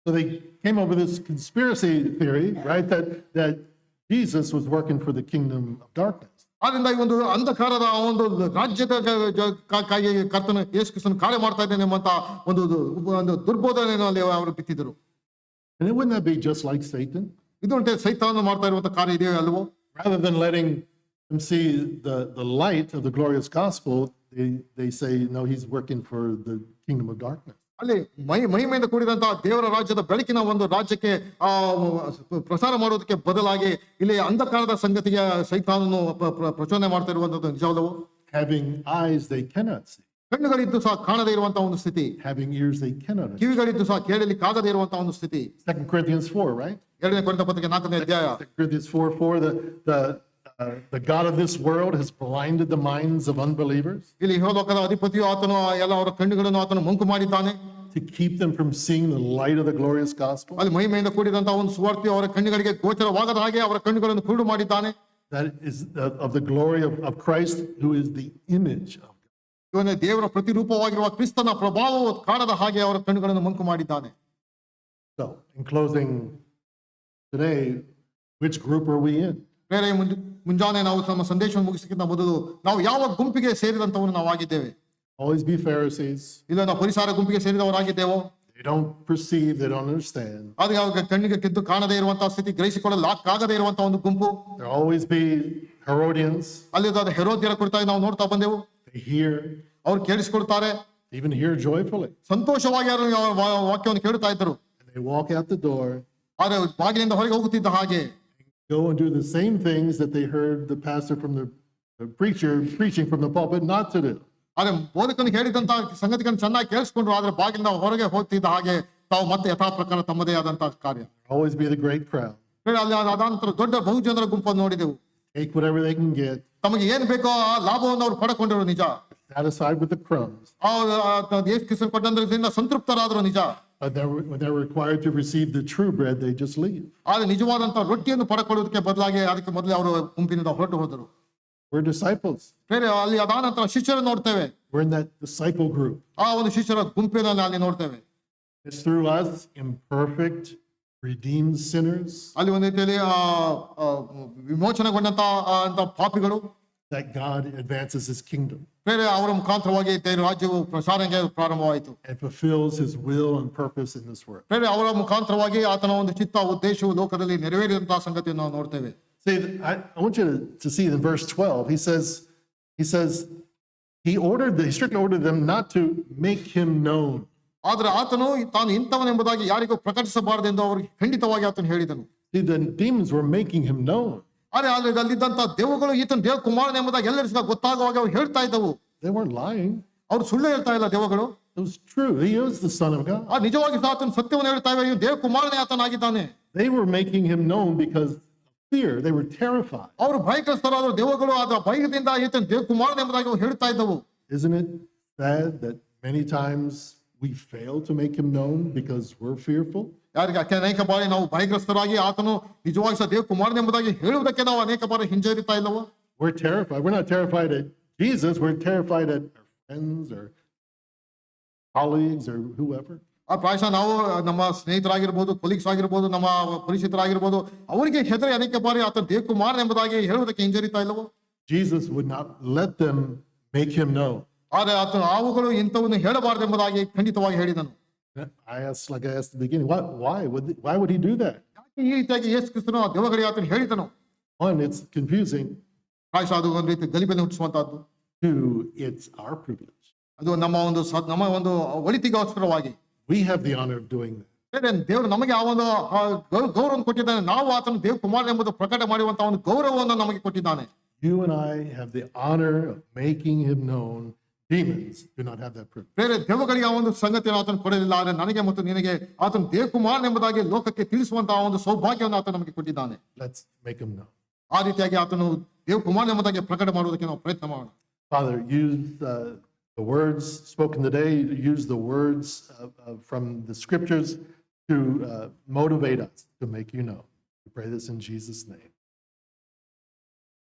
So they came up with this conspiracy theory, right? That Jesus was working for the kingdom of darkness. ಆದ್ರಿಂದ ಈ ಒಂದು ಅಂಧಕಾರದ ಒಂದು ರಾಜ್ಯದ ಕರ್ತನ ಯೇಸು ಕ್ರಿಸ್ತನ ಕಾರ್ಯ ಮಾಡ್ತಾ ಇದ್ದಾನೆ ಎಂಬಂತ ಒಂದು ದುರ್ಬೋಧನೆಯನ್ನು ಅಲ್ಲಿ ಅವರು ಬಿತ್ತಿದರು. And wouldn't that be just like Satan? ಇದು ಉಂಟೆ ಸೈತಾನ ಮಾಡ್ತಾ ಇರುವಂತ ಕಾರ್ಯ ಇದೆಯೋ ಅಲ್ವೋ? Rather than letting them see the light of the glorious gospel, they say, no, he's working for the kingdom of darkness. ಅಲ್ಲಿ ಮಹಿಮೆಯಿಂದ ಕೂಡಿದಂತಹ ದೇವರ ರಾಜ್ಯದ ಬೆಳಕಿನ ಒಂದು ರಾಜ್ಯಕ್ಕೆ ಪ್ರಸಾರ ಮಾಡೋದಕ್ಕೆ ಬದಲಾಗಿ ಇಲ್ಲಿ ಅಂಧಕಾರದ ಸಂಗತಿಗೆ ಸೈತಾನನು ಪ್ರಚೋದನೆ ಮಾಡ್ತಾ ಇರುವಂತದ್ದು ನಿಜವಲ್ಲವೋ? Having eyes they cannot see. ಕಣ್ಣುಗಳಿದ್ದು ಸಹ ಕಾಣದೇ ಇರುವಂತಹ ಒಂದು ಸ್ಥಿತಿ, having ears they cannot hear. ಕಿವಿಗಳಿದ್ದು ಸಹ ಕೇಳಲಿಕ್ಕಾಗದೇ ಇರುವಂತಹ ಒಂದು ಸ್ಥಿತಿ. 2 Corinthians 4, right? 2 ಕೊರಿಂಥ ಪತ್ರಿಕೆ 4ನೇ ಅಧ್ಯಾಯ. 2 Corinthians 4:4, the God of this world has blinded the minds of unbelievers ಇಲ್ಲಿ ಲೋಕದ ಅಧಿಪತಿಯು ಆತನು ಎಲ್ಲ ಅವರ ಕಣ್ಣುಗಳನ್ನು ಆತನು ಮಂಕು ಮಾಡಿದ್ದಾನೆ, to keep them from seeing the light of the glorious gospel. ಅಲ್ಲಿ ಮಹಿಮೆಯಿಂದ ಕೂಡಿದಂತಹ ಒಂದು ಸುವಾರ್ತೆಯು ಅವರ ಕಣ್ಣುಗಳಿಗೆ ಗೋಚರವಾಗದ ಹಾಗೆ ಅವರ ಕಣ್ಣುಗಳನ್ನು ಕುರುಡು ಮಾಡಿದ್ದಾನೆ. That is of the glory of Christ, who is the image of God. ಇವನೇ ದೇವರ ಪ್ರತಿರೂಪವಾಗಿರುವ ಕ್ರಿಸ್ತನ ಪ್ರಭಾವವು ಕಾಣದ ಹಾಗೆ ಅವರ ಕಣ್ಣುಗಳನ್ನು ಮಂಕು ಮಾಡಿದ್ದಾನೆ. So, in closing today, which group are we in? ಬೇರೆ ಮುಂಜಾನೆ ನಾವು ನಮ್ಮ ಸಂದೇಶವನ್ನು ಮುಗಿಸಕ್ಕಿಂತ ಮೊದಲು ನಾವು ಯಾವ ಗುಂಪಿಗೆ ಸೇರಿದಂತವರು ನಾವು ಆಗಿದ್ದೇವೆ? Always be Pharisees. ಇಲ್ಲ ನಾವು ಪರಿಸಾರ ಗುಂಪಿಗೆ ಸೇರಿದವರಾಗಿದ್ದೇವೋ? They don't perceive, they don't understand. ಅದು ಯಾವ ಕಣ್ಣಿಗೆ ಕಿದ್ದು ಕಾಣದೇ ಇರುವಂತಹ ಸ್ಥಿತಿ, ಗ್ರಹಿಸಿಕೊಳ್ಳಲಾಗದೇ ಇರುವಂತಹ ಒಂದು ಗುಂಪು. There always be Herodians. ಅಲ್ಲಿ ಹೆರೋದ್ಯರ ಕುರಿತಾಗಿ ನಾವು ನೋಡ್ತಾ ಬಂದೆವು. They hear, ಅವ್ರು ಕೇಳಿಸಿಕೊಳ್ತಾರೆ, even hear joyfully. ಸಂತೋಷವಾಗಿ ವಾಕ್ಯವನ್ನು ಕೇಳುತ್ತಾ ಇದ್ದರು. And they walk out the door, ಆದ್ರೆ ಬಾಗಿಲಿಂದ ಹೊರಗೆ ಹೋಗುತ್ತಿದ್ದ ಹಾಗೆ go and do the same things that they heard the pastor from the preacher preaching from the pulpit not to do. ಆದ್ರೆ ಬೋಧಕನು ಹೇಳಿದಂತ ಸಂಗತಿಗಳನ್ನು ಚೆನ್ನಾಗಿ ಕೇಳಿಸ್ಕೊಂಡ್ರು, ಆದ್ರೆ ಬಾಗಿಲಿಂದ ಹೊರಗೆ ಹೋಗ್ತಿದ್ದ ಹಾಗೆ ತಾವು ಮತ್ತೆ ಯಥಾ ಪ್ರಕಾರ ತಮ್ಮದೇ ಆದಂತಹ ಕಾರ್ಯ. Always be the great crowd. ಅಲ್ಲಿ ಅದಾದ ನಂತರ ದೊಡ್ಡ ಬಹುಜನರ ಗುಂಪನ್ನು ನೋಡಿದೆವು. Take whatever they can get. ತಮಗೆ ಏನ್ ಬೇಕೋ ಆ ಲಾಭವನ್ನು ಅವ್ರು ಪಡ್ಕೊಂಡ್ರು ನಿಜ. Satisfied with the crumbs. ಯೇಸು ಕ್ರಿಸ್ತನ ಕೊಟ್ಟಂದ್ರಿಂದ ಸಂತೃಪ್ತರಾದ್ರು ನಿಜ. But when they're required to receive the true bread, they just leave. ಆದ್ರೆ ನಿಜವಾದಂತಹ ರೊಟ್ಟಿಯನ್ನು ಪಡ್ಕೊಳ್ಳೋದಕ್ಕೆ ಬದಲಾಗಿ ಅದಕ್ಕೆ ಮೊದಲೇ ಅವರು ಗುಂಪಿನಿಂದ ಹೊರಟು ಹೋದರು. We're disciples. ಬೇರೆ ಅಲ್ಲಿ ಅದಾದ ನಂತರ ಶಿಷ್ಯರು ನೋಡ್ತೇವೆ. We're in that disciple group. ಆ ಒಂದು ಶಿಷ್ಯರ ಗುಂಪಿನಲ್ಲಿ ಅಲ್ಲಿ ನೋಡ್ತೇವೆ. It's through us, imperfect, redeemed sinners, ಅಲ್ಲಿ ಒಂದು ರೀತಿಯಲ್ಲಿ ವಿಮೋಚನೆಗೊಂಡಂತ ಪಾಪಿಗಳು, that God advances his kingdom ಬೇರೆ ಅವರ ಮುಖಾಂತರವಾಗಿ ದೇವರ ರಾಜ್ಯವು ಪ್ರಸಾರಕ್ಕೆ ಪ್ರಾರಂಭವಾಯಿತು. and fulfills his will and purpose in this world. ಬೇರೆ ಅವರ ಮುಖಾಂತರವಾಗಿ ಆತನ ಒಂದು ಚಿತ್ತ ಉದ್ದೇಶವು ಲೋಕದಲ್ಲಿ ನೆರವೇರಿದಂತಹ ಸಂಗತಿಯನ್ನು ನಾವು ನೋಡ್ತೇವೆ. See, I want you to see in verse 12, he says, he strictly ordered them not to make him known. ಆದ್ರೆ ಆತನು ತಾನು ಇಂಥವನೆಂಬುದಾಗಿ ಯಾರಿಗೂ ಪ್ರಕಟಿಸಬಾರದೆಂದು ಅವರಿಗೆ ಖಂಡಿತವಾಗಿ ಆತನು ಹೇಳಿದನು. See, the demons were making him known. ಆದ್ರೆ ಅಲ್ಲಿದ್ದಂತ ದೇವಗಳು ಈತನ ದೇವ ಕುಮಾರನ ಎಂಬುದಾಗಿ ಎಲ್ಲರಿಗೂ ಗೊತ್ತಾಗುವಾಗ ಅವ್ರು ಹೇಳ್ತಾ ಇದ್ದವು. They weren't lying. ಅವ್ರು ಸುಳ್ಳು ಹೇಳ್ತಾ ಇಲ್ಲ ದೇವಗಳು. It was true. He is the Son of God. ನಿಜವಾಗಿ ಆತನ ಸತ್ಯವನ್ನು ಹೇಳ್ತಾ ಇವೆ, ದೇವ ಕುಮಾರನೇ ಆತನಾಗಿದ್ದಾನೆ. They were making him known because of fear. They were terrified. ಅವರು ಭಯಗ್ರಸ್ತರಾದ ದೇವಗಳು ಅದರ ಭಯದಿಂದ ಈತನ ದೇವ ಕುಮಾರನ ಎಂಬುದಾಗಿ ಅವ್ರು ಹೇಳ್ತಾ ಇದ್ದವು. Isn't it sad that many times we fail to make him known because we're fearful? ಯಾರಿಗೆ ಅನೇಕ ಬಾರಿ ನಾವು ಭಯಗ್ರಸ್ತರಾಗಿ ಆತನು ನಿಜವಾಗಿ ಸಹ ದೇವ ಕುಮಾರನ ಎಂಬುದಾಗಿ ಹೇಳುವುದಕ್ಕೆ ನಾವು ಅನೇಕ ಬಾರಿ ಹಿಂಜರಿತಾ ಇಲ್ಲವೋ? We're terrified. We're not terrified at Jesus. We're terrified at our friends or colleagues or whoever. ಪ್ರಾಯಶಃ ನಾವು ನಮ್ಮ ಸ್ನೇಹಿತರಾಗಿರ್ಬೋದು, ಕೊಲೀಗ್ಸ್ ಆಗಿರ್ಬೋದು, ನಮ್ಮ ಪರಿಚಿತರಾಗಿರ್ಬೋದು, ಅವರಿಗೆ ಹೆದರಿ ಅನೇಕ ಬಾರಿ ಆತನ ದೇವ ಕುಮಾರನ ಎಂಬುದಾಗಿ ಹೇಳುವುದಕ್ಕೆ ಹಿಂಜರಿತಾ ಇಲ್ಲವೋ? Jesus would not let them make him known. ಆದ್ರೆ ಆತನು ಅವುಗಳು ಇಂಥವನ್ನು ಹೇಳಬಾರದೆಂಬುದಾಗಿ ಖಂಡಿತವಾಗಿ ಹೇಳಿದನು. I asked, like I asked at the beginning, why would he do that? ಈ ರೀತಿಯಾಗಿ ಯೇಸು ಕ್ರಿಸ್ತನು ಆ ದೇವಗಳಿಗೆ ಆತನು ಹೇಳಿದನು. One, it's confusing. ಪ್ರಾಯಶಃ ಅದು ಒಂದು ರೀತಿ ಗಲಿಬಿಲಿ ಹುಟ್ಟಿಸುವಂತಹದ್ದು. Two, it's our privilege. ಅದು ನಮ್ಮ ಒಂದು ಒಳಿತಿಗೋಸ್ಕರವಾಗಿ We have the honor of doing that. ದೇವರು ನಮಗೆ ಆ ಒಂದು ಗೌರವವನ್ನು ಕೊಟ್ಟಿದ್ದಾನೆ. ನಾವು ಆತನು ದೇವ ಕುಮಾರ ಎಂಬುದು ಪ್ರಕಟ ಮಾಡುವಂತಹ ಒಂದು ಗೌರವವನ್ನು ನಮಗೆ ಕೊಟ್ಟಿದ್ದಾನೆ. You and I have the honor of making him known. Demons do not have that privilege. ಬೇರೆ ದೇವಗಳಿಗೆ ಆ ಒಂದು ಸಂಗತಿಯನ್ನು ಆತನು ಕೊಡಲಿಲ್ಲ. ಆದರೆ ನನಗೆ ಮತ್ತು ನಿನಗೆ ಆತನು ದೇವ ಕುಮಾರ ಎಂಬುದಾಗಿ ಲೋಕಕ್ಕೆ ತಿಳಿಸುವಂತಹ ಒಂದು ಸೌಭಾಗ್ಯವನ್ನು ಆತನು ನಮಗೆ ಕೊಟ್ಟಿದ್ದಾನೆ. Let's make him known. ಆ ರೀತಿಯಾಗಿ ಆತನು ದೇವ ಕುಮಾರ ಎಂಬುದಾಗಿ ಪ್ರಕಟ ಮಾಡುವುದಕ್ಕೆ ನಾವು ಪ್ರಯತ್ನ ಮಾಡೋಣ. Father, use the words spoken today, use the words from the scriptures to motivate us to make you know. We pray this in Jesus' name.